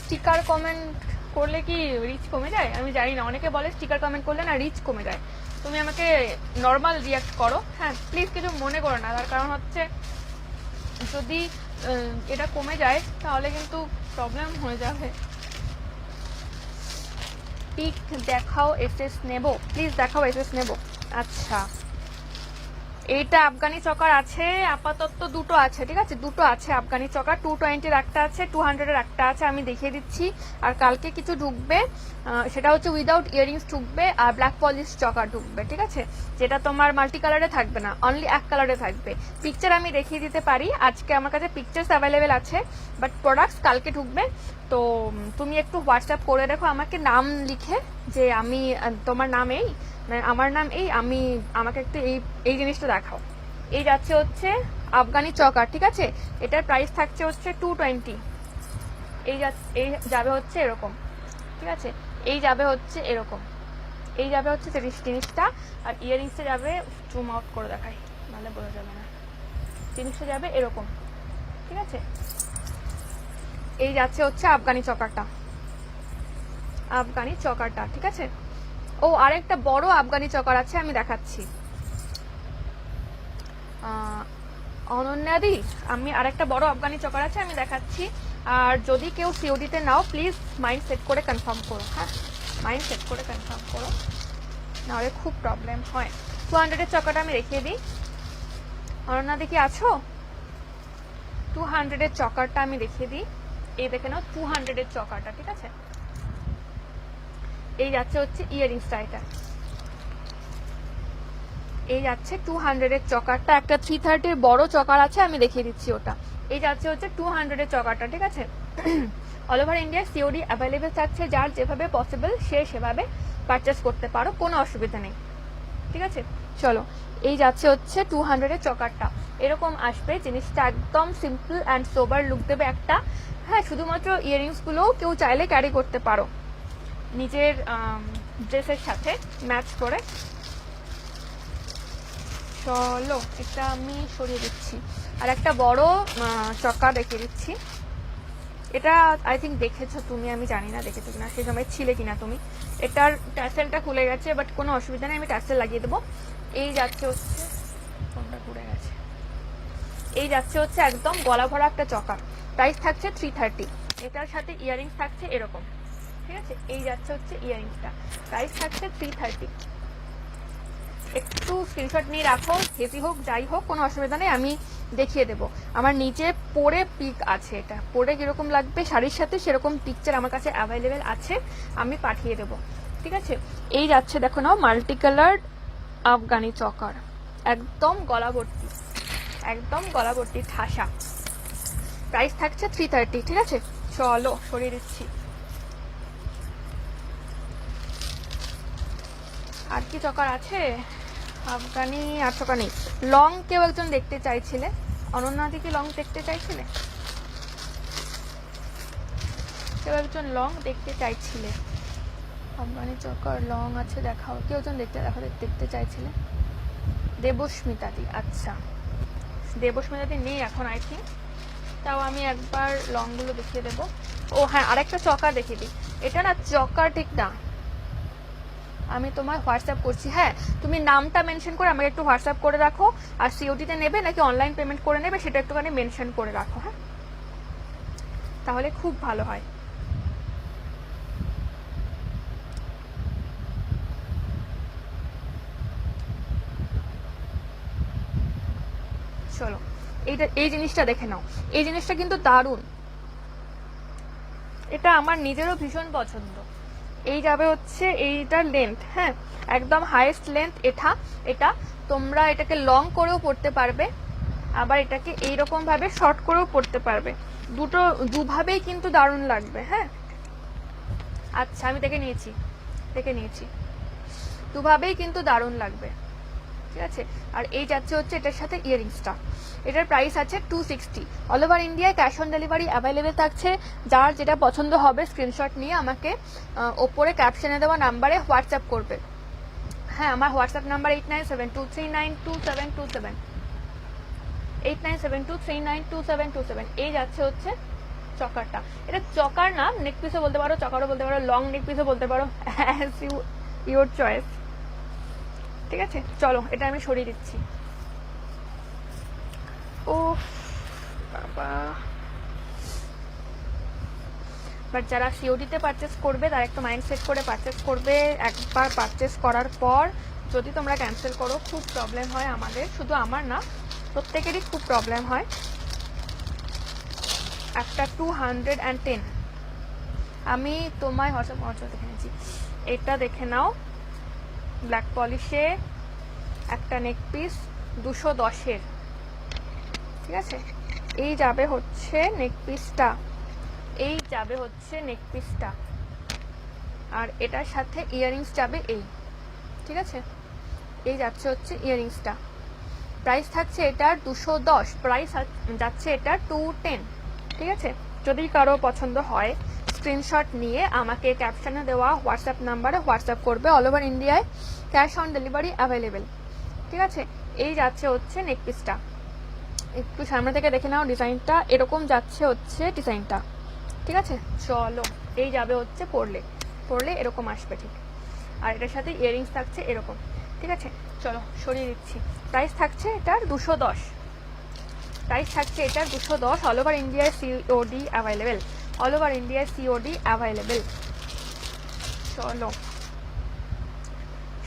স্টিকার কমেন্ট করলে কি রিচ কমে যায়? আমি জানি না, অনেকে বলে স্টিকার কমেন্ট করলে না রিচ কমে যায়। তুমি আমাকে নর্মাল রিয়াক্ট করো, হ্যাঁ প্লিজ, কিছু মনে করো না। তার কারণ হচ্ছে যদি এটা কমে যায় তাহলে কিন্তু প্রবলেম হয়ে যাবে। পিক দেখাও, এসএস নেব, প্লিজ দেখাও, এসএস নেব। আচ্ছা এইটা আফগানি চকার আছে, আপাতত দুটো আছে, ঠিক আছে, দুটো আছে আফগানি চকার। 220-এর একটা আছে, 200-এর একটা আছে, আমি দেখিয়ে দিচ্ছি। আর কালকে কিছু ঢুকবে, সেটা হচ্ছে উইদাউট ইয়ারিংস ঢুকবে, আর ব্ল্যাক পলিশ চকার ঢুকবে, ঠিক আছে। যেটা তোমার মাল্টি কালারে থাকবে না, অনলি এক কালারে থাকবে। পিকচার আমি দেখিয়ে দিতে পারি, আজকে আমার কাছে পিকচার্স অ্যাভেলেবেল আছে, বাট প্রোডাক্টস কালকে ঢুকবে। তো তুমি একটু হোয়াটসঅ্যাপ করে দেখো আমাকে, নাম লিখে যে আমি তোমার নাম এই, আমার নাম এই, আমাকে একটু এই জিনিসটা দেখাও। এই যাচ্ছে হচ্ছে আফগানি চকার, ঠিক আছে। এটার প্রাইস থাকছে হচ্ছে 220। এই যাবে হচ্ছে এরকম, ঠিক আছে। এই যাবে হচ্ছে এরকম, এই যাবে হচ্ছে জিনিসটা। আর ইয়ারিংসটা যাবে, জুম আউট করে দেখাই নাহলে বোঝা যাবে না, জিনিসটা যাবে এরকম, ঠিক আছে। এই যাচ্ছে হচ্ছে আফগানি চকারটা, আফগানি চকারটা, ঠিক আছে। ও আরেকটা বড় আফগানি চকার আছে, আমি দেখাচ্ছি। অনন্যাদি, আমি আরেকটা বড় আফগানি চকার আছে, আমি দেখাচ্ছি। আর যদি কেউ সিওডিতে নাও প্লিজ মাইন্ড সেট করে কনফার্ম করো, হ্যাঁ মাইন্ড সেট করে কনফার্ম করো, নাহলে খুব প্রবলেম হয়। 200-এর চকাটা আমি রেখে দিই। অনন্যাদি কি আছো? 200-এর চকারটা আমি দেখিয়ে দিই, এই দেখে নাও 200-এর চকারটা, ঠিক আছে। এই যাচ্ছে হচ্ছে ইয়ারিংসটা, এটা এই যাচ্ছে 200-এর চকারটা। একটা 330-এর বড় চকার আছে, আমি দেখিয়ে দিচ্ছি ওটা। এই যাচ্ছে হচ্ছে 200-এর চকারটা, ঠিক আছে। All over India COD available থাকছে, যার যেভাবে পসিবল সে সেভাবে পারচেস করতে পারো, কোনো অসুবিধা নেই, ঠিক আছে। চলো এই যাচ্ছে হচ্ছে 200-এর চকারটা, এরকম আসবে জিনিসটা, একদম সিম্পল অ্যান্ড সোবার লুক দেবে একটা। হ্যাঁ শুধুমাত্র ইয়ারিংসগুলোও কেউ চাইলে ক্যারি করতে পারো নিজের ড্রেসের সাথে ম্যাচ করে। চলো এটা আমি সরিয়ে দিচ্ছি, আর একটা বড় চক্কা দেখিয়ে দিচ্ছি। এটা আই থিঙ্ক দেখেছো তুমি, আমি জানি না দেখেছো কিনা, সেই সময় ছিলে কিনা তুমি। এটার ট্যাসেলটা খুলে গেছে, বাট কোনো অসুবিধা নেই, আমি ট্যাসেল লাগিয়ে দেবো। এই যাচ্ছে হচ্ছে, কোনটা ঘুরে গেছে, এই যাচ্ছে হচ্ছে একদম গলা ভরা একটা চকা, প্রাইস থাকছে 330। এটার সাথে ইয়ারিংস থাকছে এরকম, ঠিক আছে। এই যাচ্ছে হচ্ছে ইয়ারিংসটা, প্রাইস থাকছে 330। একটু স্ক্রিনশট নিয়ে রাখো, হেভি হোক যাই হোক কোনো অসুবিধা নেই, আমি দেখিয়ে দেবো। আমার নিচে পরে পিক আছে, এটা পরে কিরকম লাগবে শাড়ির সাথে সেরকম পিকচার আমার কাছে অ্যাভেলেবেল আছে, আমি পাঠিয়ে দেবো, ঠিক আছে। এই যাচ্ছে দেখো নাও মাল্টি কালার আফগানি চকার, একদম গলা ভর্তি, একদম গলা ভর্তি ঠাসা, প্রাইস থাকছে 330, ঠিক আছে। চলো সরিয়ে দিচ্ছি। আর কি চকার আছে? আফগানি আর চকা নেই। লং কেউ একজন দেখতে চাইছিলে, অনন্যাদি কি লং দেখতে চাইছিলে? কেউ একজন লং দেখতে চাইছিলে, আফগানি চকার লং আছে দেখাও, কেউ একজন দেখতে চাইছিলে। দেবস্মিতাদি, আচ্ছা দেবস্মিতাদি নেই এখন আই থিঙ্ক, তাও আমি একবার লংগুলো দেখিয়ে দেবো। ও হ্যাঁ, আরেকটা চকার দেখিয়ে দিই। এটা না চকার ঠিক না, আমি তোমার হোয়াটসঅ্যাপ করছি। হ্যাঁ, তুমি নামটা মেনশন করে আমাকে একটু হোয়াটসঅ্যাপ করে রাখো, আর সিওটিতে নেবে নাকি অনলাইন পেমেন্ট করে নেবে সেটা একটুখানি মেনশন করে রাখো। হ্যাঁ, তাহলে খুব ভালো হয়। চলো এই জিনিসটা দেখে নাও, এই জিনিসটা কিন্তু দারুণ, এটা আমার নিজেরও ভীষণ পছন্দ। এই যাবে হচ্ছে এইটার লেন্থ, হ্যাঁ একদম হাইয়েস্ট লেন্থ এটা তোমরা এটাকে লং করেও পড়তে পারবে, আবার এটাকে এইরকম ভাবে শর্ট করেও পড়তে পারবে, দুভাবেই কিন্তু দারুণ লাগবে। হ্যাঁ আচ্ছা, আমি দেখে নিয়েছি, দুভাবেই কিন্তু দারুণ লাগবে। ঠিক আছে, আর এই যাচ্ছে হচ্ছে এটার সাথে ইয়ারিংসটা। এটার প্রাইস আছে 260। অল ওভার ইন্ডিয়ায় ক্যাশ অন ডেলিভারি অ্যাভেলেবেল থাকছে। যার যেটা পছন্দ হবে স্ক্রিনশট নিয়ে আমাকে ওপরে ক্যাপশনে দেওয়া নাম্বারে হোয়াটসঅ্যাপ করবে। হ্যাঁ, আমার হোয়াটসঅ্যাপ নাম্বার 8972392727, 8972392727। এই যাচ্ছে হচ্ছে চকারটা। এটা চকার না, নেক পিসও বলতে পারো, চকারও বলতে পারো, লং নেক পিসও বলতে পারো, অ্যাজ ইউর চয়েস। ঠিক আছে, চলো এটা আমি সরিয়ে দিচ্ছি। ও বাবা, বাট যারা সিওডিতে পারচেস করবে তারা একটু মাইন্ড সেট করে পারচেস করবে। একবার পারচেস করার পর যদি তোমরা ক্যান্সেল করো খুব প্রবলেম হয় আমাদের, শুধু আমার না প্রত্যেকেরই খুব প্রবলেম হয়। একটা 210, আমি তোমায় হোয়াটসঅ্যাপ দেখে নিয়েছি, এটা দেখে নাও। ব্ল্যাক পলিশে একটা নেক পিস 210-এর, ঠিক আছে। এই যাবে হচ্ছে নেক পিসটা, আর এটার সাথে ইয়ারিংস যাবে এই, ঠিক আছে। এই যাচ্ছে হচ্ছে ইয়ারিংসটা, প্রাইস থাকছে এটার 210, প্রাইস যাচ্ছে এটার 210, ঠিক আছে। যদি কারো পছন্দ হয় স্ক্রিনশট নিয়ে আমাকে ক্যাপশনে দেওয়া হোয়াটসঅ্যাপ নাম্বারে হোয়াটসঅ্যাপ করবে। অল ওভার ইন্ডিয়ায় ক্যাশ অন ডেলিভারি অ্যাভেলেবেল, ঠিক আছে। এই যাচ্ছে হচ্ছে নেক পিসটা, একটু সামনে থেকে দেখে নাও ডিজাইনটা, এরকম যাচ্ছে হচ্ছে ডিজাইনটা, ঠিক আছে। চলো এই যাবে হচ্ছে পরলে এরকম আসবে, ঠিক। আর এটার সাথে ইয়ারিংস থাকছে এরকম, ঠিক আছে। চলো সরিয়ে দিচ্ছি। প্রাইস থাকছে এটার 210, অল ওভার ইন্ডিয়ায় সিওডি অ্যাভেলেবেল, চলো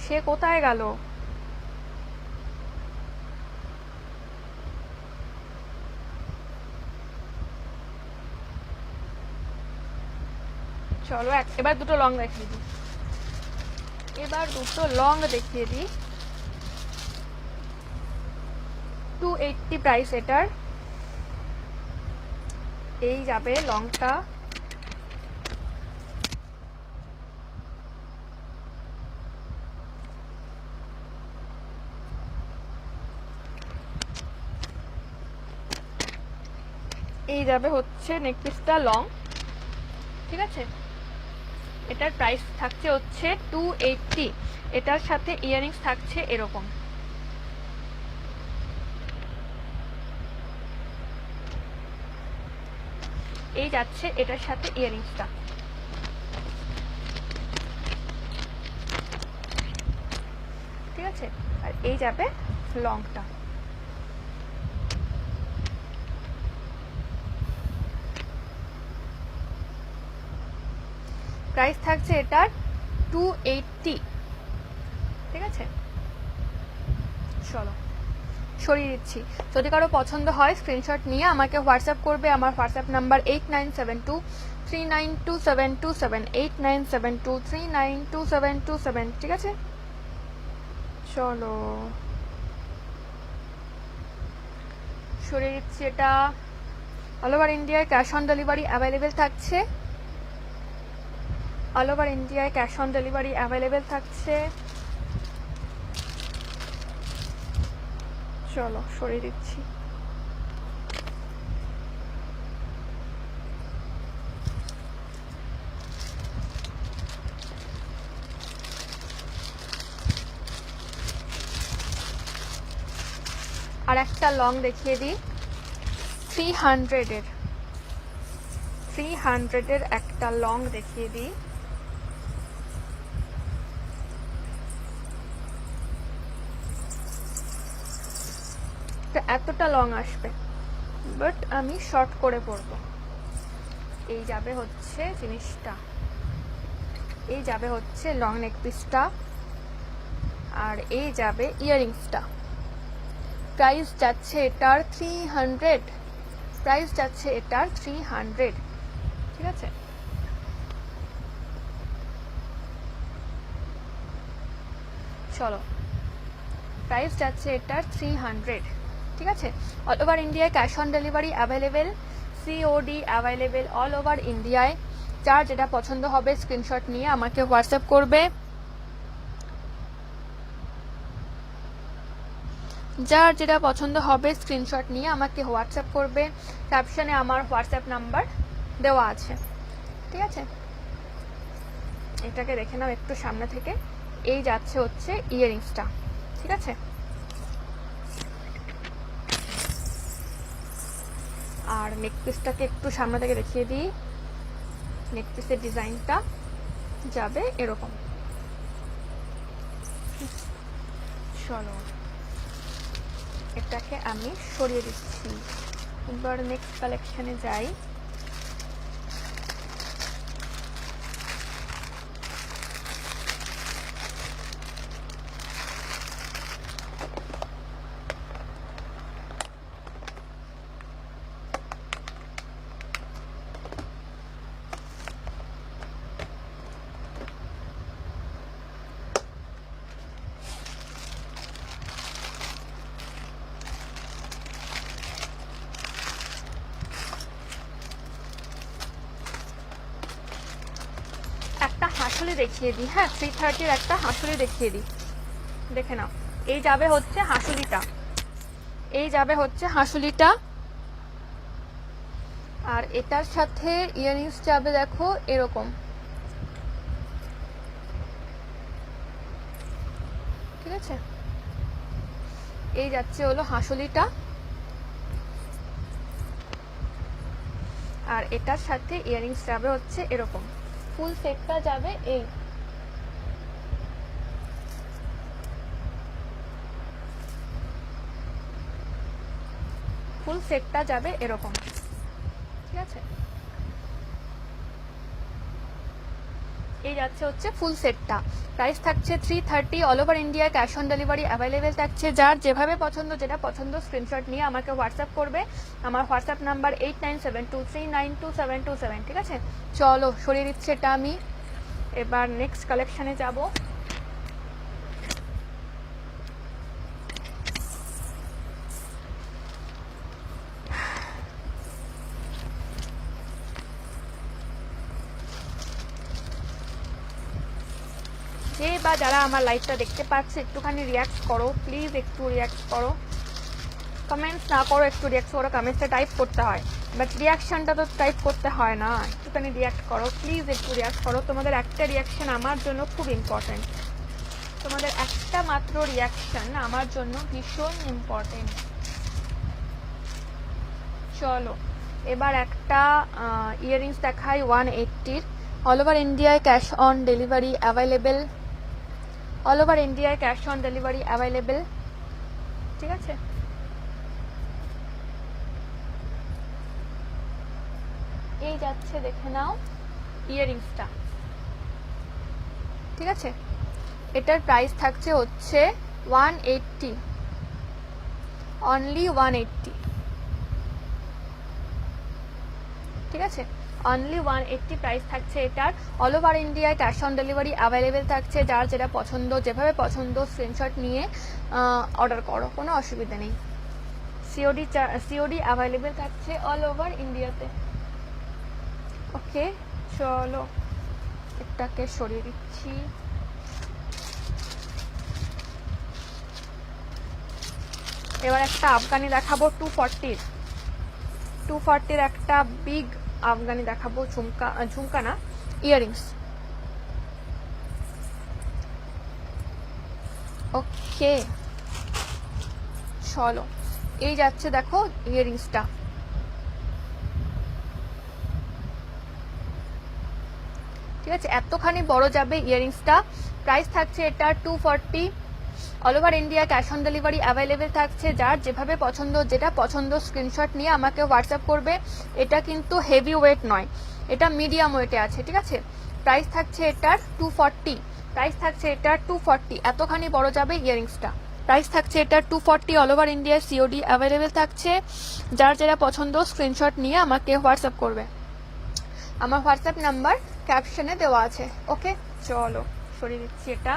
সে কোথায় গেল? চলো এবার দুটো লং দেখিয়ে দিই। 280 প্রাইস এটার। এই যাবে লংটা, এই যাবে হচ্ছে নেক পিসটা লং, ঠিক আছে। এটার প্রাইস থাকছে হচ্ছে 280, এটার সাথে ইয়ারিংস থাকছে এরকম। এই যাচ্ছে এটার সাথে ইয়ারিংসটা, ঠিক আছে। আর এই যাবে লংটা। প্রাইস থাকছে এটার 280, ঠিক আছে। চলো সরিয়ে দিচ্ছি। যদি কারো পছন্দ হয় স্ক্রিনশট নিয়ে আমাকে হোয়াটসঅ্যাপ করবে। আমার হোয়াটসঅ্যাপ নাম্বার 8972392727, 8972392727, ঠিক আছে। চলো সরিয়ে দিচ্ছি এটা। অল ওভার ইন্ডিয়ায় ক্যাশ অন ডেলিভারি অ্যাভেলেবেল থাকছে, চলো সরিয়ে দিচ্ছি। আর একটা লং দেখিয়ে দিই 300-এর একটা লং দেখিয়ে দিই। এতটা লং আসবে, বাট আমি শর্ট করে পরবো। এই যাবে হচ্ছে জিনিসটা, এই যাবে হচ্ছে লং নেক পিসটা, আর এই যাবে ইয়াররিংসটা। প্রাইস যাচ্ছে এটার 300, প্রাইস যাচ্ছে এটার 300, ঠিক আছে। চলো, প্রাইস যাচ্ছে এটার 300, ঠিক আছে। অল ওভার ইন্ডিয়ায় cash on delivery available, COD available all over ইন্ডিয়ায়। যার যেটা পছন্দ হবে স্ক্রিনশট নিয়ে আমাকে হোয়াটসঅ্যাপ করবে, যার যেটা পছন্দ হবে স্ক্রিনশট নিয়ে আমাকে হোয়াটসঅ্যাপ করবে। ক্যাপশনে আমার হোয়াটসঅ্যাপ নাম্বার দেওয়া আছে, ঠিক আছে। এটাকে দেখে নাও একটু সামনে থেকে। এই যাচ্ছে হচ্ছে ইয়াররিংসটা, ঠিক আছে। আর নেক পিসটাকে একটু সামনে থেকে দেখিয়ে দিই। নেক পিসের ডিজাইনটা যাবে এরকম। চলো, এটাকে আমি সরিয়ে দিচ্ছি। এবার নেক্সট কালেকশনে যাই। একটা হাঁসুলি দেখিয়ে দিই, হ্যাঁ 330-এর একটা হাঁসুলি দেখিয়ে দিই, দেখে নাও। এই যাবে হচ্ছে হাঁসুলিটা, এই যাবে হচ্ছে হাঁসুলিটা, আর এটার সাথে ইয়াররিংস যাবে দেখো এরকম, ঠিক আছে। এই যাচ্ছে হলো হাঁসুলিটা, আর এটার সাথে ইয়াররিংস যাবে হচ্ছে এরকম। ফুল সেটটা যাবে এই, ফুল সেটটা যাবে এরকম, ঠিক আছে। এই যাচ্ছে হচ্ছে ফুল সেটটা। প্রাইস থাকছে 330, all over India cash on delivery available থাকছে। যার যেভাবে পছন্দ, যেটা পছন্দ স্ক্রিনশট নিয়ে আমাকে হোয়াটসঅ্যাপ করবে। আমার হোয়াটসঅ্যাপ নাম্বার 8972392727, ঠিক আছে। চলো সরিয়ে দিচ্ছি এটা আমি। এবার নেক্সট কালেকশনে যাব। যে বা যারা আমার লাইভটা দেখতে পাচ্ছে একটুখানি রিয়াক্ট করো প্লিজ, একটু রিয়াক্ট করো। কমেন্টস না করো, একটু রিয়াক্ট করো। কমেন্টসটা টাইপ করতে হয়, বাট রিয়াকশনটা তো টাইপ করতে হয় না। একটুখানি রিয়াক্ট করো প্লিজ, একটু রিয়াক্ট করো। তোমাদের একটা রিয়াকশন আমার জন্য খুব ইম্পর্টেন্ট, তোমাদের একটা মাত্র রিয়াকশন আমার জন্য ভীষণ ইম্পর্টেন্ট। চলো এবার একটা ইয়াররিংস দেখাই 180-র। অল ওভার ইন্ডিয়ায় cash on delivery available, all over ইন্ডিয়ায় ক্যাশ অন ডেলিভারি অ্যাভেলেবেল, ঠিক আছে। এই যাচ্ছে, দেখে নাও ইয়াররিংসটা, ঠিক আছে। এটার প্রাইস থাকছে হচ্ছে 180, অনলি 180, ঠিক আছে। অনলি 180 প্রাইস থাকছে এটার। অল ওভার ইন্ডিয়ায় ক্যাশ অন ডেলিভারি অ্যাভেলেবেল থাকছে। যার যেটা পছন্দ, যেভাবে পছন্দ স্ক্রিনশট নিয়ে অর্ডার করো, কোনো অসুবিধা নেই। সিওডি অ্যাভেলেবেল থাকছে অল ওভার ইন্ডিয়াতে। ওকে চলো এটাকে সরিয়ে দিচ্ছি। এবার একটা আফগানি দেখাবো 240 একটা বিগ আফগানি দেখাবো, ঝুমকা না, ইয়ারিংস। ওকে চলো, এই যাচ্ছে দেখো ইয়ারিংসটা, ঠিক আছে, এতখানি বড় যাবে ইয়ারিংসটা। প্রাইস থাকছে এটা 240, all over India cash on delivery available থাকছে। যার যেভাবে পছন্দ, যেটা পছন্দ স্ক্রিনশট নিয়ে আমাকে হোয়াটসঅ্যাপ করবে। এটা কিন্তু হেভি ওয়েট নয়, এটা মিডিয়াম ওয়েটে আছে, ঠিক আছে। প্রাইস থাকছে এটার 240, প্রাইস থাকছে এটার 240, এতখানি বড় যাবে ইয়ারিংসটা। প্রাইস থাকছে এটার 240, all over India COD available থাকছে। যার যেটা পছন্দ স্ক্রিনশট নিয়ে আমাকে হোয়াটসঅ্যাপ করবে। আমার হোয়াটসঅ্যাপ নাম্বার ক্যাপশনে দেওয়া আছে। ওকে চলো সরিয়ে দিচ্ছি এটা।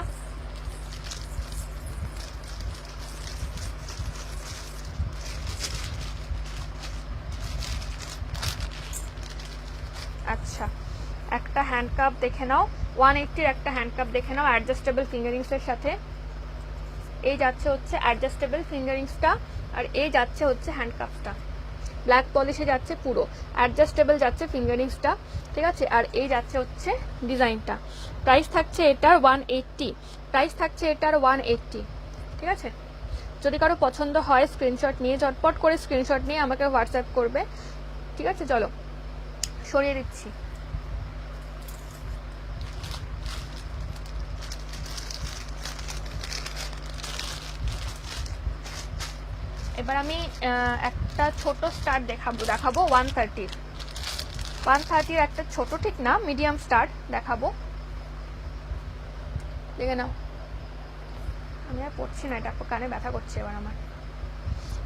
আচ্ছা, একটা হ্যান্ডকাপ দেখে নাও, 180 একটা হ্যান্ডকাপ দেখে নাও অ্যাডজাস্টেবল ফিঙ্গারিংসের সাথে। এই যাচ্ছে হচ্ছে অ্যাডজাস্টেবল ফিঙ্গারিংসটা, আর এই যাচ্ছে হচ্ছে হ্যান্ডকাপটা। ব্ল্যাক পলিশে যাচ্ছে, পুরো অ্যাডজাস্টেবল যাচ্ছে ফিঙ্গারিংসটা, ঠিক আছে। আর এই যাচ্ছে হচ্ছে ডিজাইনটা। প্রাইস থাকছে এটার 180, প্রাইস থাকছে এটার 180, ঠিক আছে। যদি কারো পছন্দ হয় স্ক্রিনশট নিয়ে, চটপট করে স্ক্রিনশট নিয়ে আমাকে হোয়াটসঅ্যাপ করবে, ঠিক আছে। চলো সরিয়ে দিচ্ছি। এবার আমি একটা ছোট স্টার দেখাবো 130 একটা ছোট, ঠিক না, মিডিয়াম স্টার দেখাবো, দেখে নাও। আমি আর পড়ছি না, এটা কানে ব্যথা করছে এবার আমার,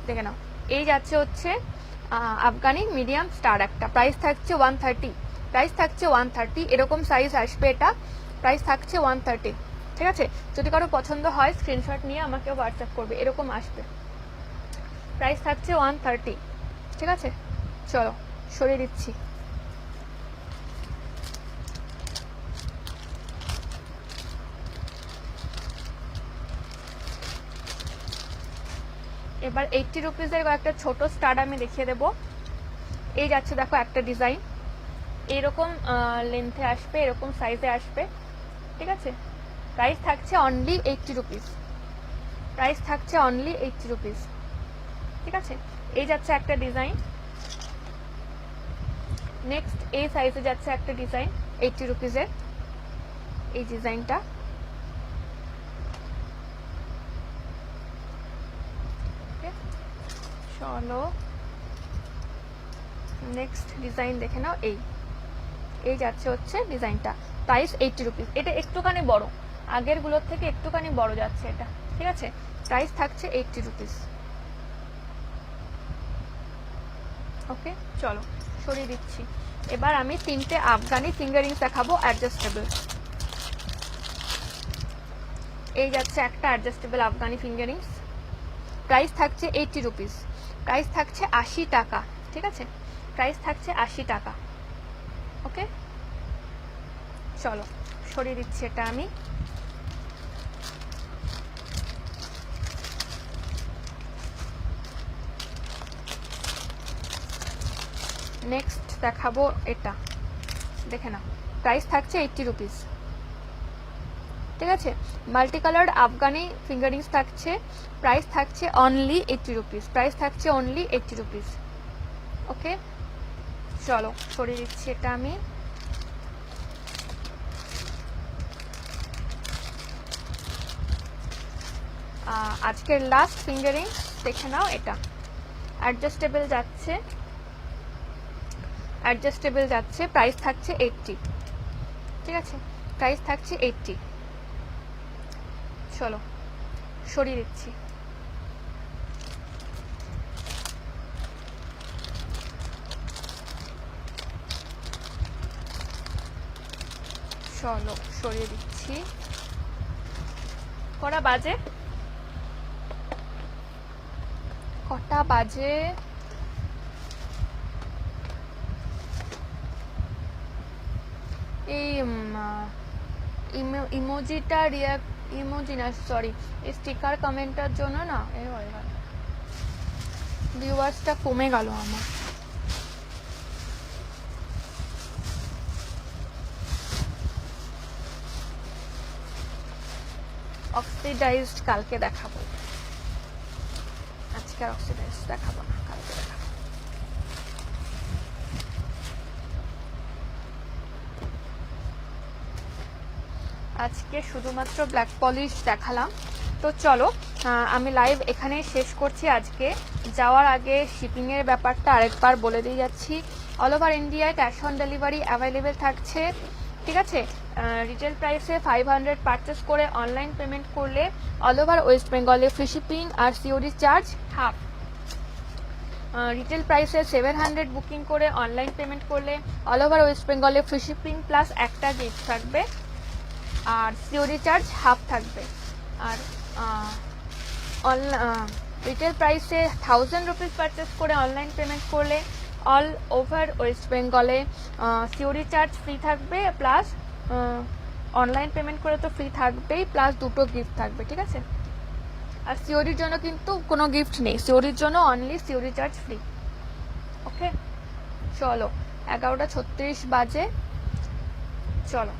দেখে নাও। এই যাচ্ছে হচ্ছে আফগানি মিডিয়াম স্টার একটা, প্রাইস থাকছে 130, প্রাইস থাকছে 130, এরকম সাইজ আসবে এটা, প্রাইস থাকছে 130, ঠিক আছে। যদি কারো পছন্দ হয় স্ক্রিনশট নিয়ে আমাকে হোয়াটসঅ্যাপ করবে, এরকম আসবে। প্রাইস থাকছে 130, ঠিক আছে। চলো সরিয়ে দিচ্ছি। এবার 80 রুপিজের একটা ছোট স্টার আমি দেখিয়ে দেবো। এই যাচ্ছে দেখো একটা ডিজাইন, এরকম লেন্থে আসবে, এরকম সাইজে আসবে, ঠিক আছে। প্রাইস থাকছে অনলি 80 রুপিস, প্রাইস থাকছে অনলি 80 রুপিস, ঠিক আছে। এই যাচ্ছে একটা ডিজাইন। নেক্সট এই সাইজে যাচ্ছে একটা ডিজাইন 80 রুপিসের, এই ডিজাইনটা, চলো নেক্সট ডিজাইন দেখে নাও। এই যাচ্ছে হচ্ছে ডিজাইনটা, প্রাইস 80 রুপিস। এটা একটুখানি বড়, আগের গুলোর থেকে একটুখানি বড় যাচ্ছে এটা, ঠিক আছে। প্রাইস থাকছে 80 রুপিস। ওকে চলো সরিয়ে দিচ্ছি। এবার আমি 3টে আফগানি ফিঙ্গারিংস দেখাবো অ্যাডজাস্টেবল। এই যাচ্ছে একটা অ্যাডজাস্টেবল আফগানি ফিঙ্গারিংস, প্রাইস থাকছে 80 রুপিস, প্রাইস থাকছে 80 টাকা, ঠিক আছে। প্রাইস থাকছে 80 টাকা। ওকে চলো সরিয়ে দিচ্ছি এটা আমি। নেক্সট দেখাবো এটা, দেখে নাও। প্রাইস থাকছে 80 রুপিস, ঠিক আছে। মাল্টি কালার্ড আফগানি ফিঙ্গারিংস থাকছে, প্রাইস থাকছে অনলি 80 রুপিস, প্রাইস থাকছে অনলি 80 রুপিস। ওকে চলো সরিয়ে দিচ্ছি এটা আমি। আজকের লাস্ট ফিঙ্গারিং দেখে নাও, এটা অ্যাডজাস্টেবল যাচ্ছে, অ্যাডজাস্টেবল যাচ্ছে, প্রাইস থাকছে 80, ঠিক আছে। প্রাইস থাকছে 80। চলো সরিয়ে দিচ্ছি। চলো সরিয়ে দিচ্ছি। কটা বাজে, কটা বাজে? এই ইমোজিটা ইমোজি না, সরি, এই স্টিকার কমেন্টের জন্য না ভিউয়ার্সটা কমে গেল আমার। অক্সিডাইজড কালকে দেখাবো, আজকে আর অক্সিডাইজড দেখাবো না, কালকে দেখাবো। আজকে শুধুমাত্র ব্ল্যাক পলিশ দেখালাম। তো চলো আমি লাইভ এখানেই শেষ করছি আজকে। যাওয়ার আগে শিপিংয়ের ব্যাপারটা আরেকবার বলে দিয়ে যাচ্ছি। অল ওভার ইন্ডিয়ায় ক্যাশ অন ডেলিভারি অ্যাভেলেবেল থাকছে, ঠিক আছে। রিটেল প্রাইসে 500 পারচেস করে অনলাইন পেমেন্ট করলে অল ওভার ওয়েস্ট বেঙ্গলে ফ্রি শিপিং আর সিওডি চার্জ হাফ। রিটেল প্রাইসে 700 বুকিং করে অনলাইন পেমেন্ট করলে অল ওভার ওয়েস্ট বেঙ্গলে ফ্রি শিপিং প্লাস একটা গিফট থাকবে, আর সিওডি চার্জ হাফ থাকবে। আর রিটেল প্রাইসে 1000 রুপিস পারচেস করে অনলাইন পেমেন্ট করলে অল ওভার ওয়েস্ট বেঙ্গলে সিওডি চার্জ ফ্রি থাকবে, প্লাস অনলাইন পেমেন্ট করে তো ফ্রি থাকবেই, প্লাস দুটো গিফট থাকবে, ঠিক আছে। আর সিওডির জন্য কিন্তু কোনো গিফট নেই, সিওডির জন্য অনলি সিওডি চার্জ ফ্রি। ওকে, চলো 11:36 বাজে, চলো।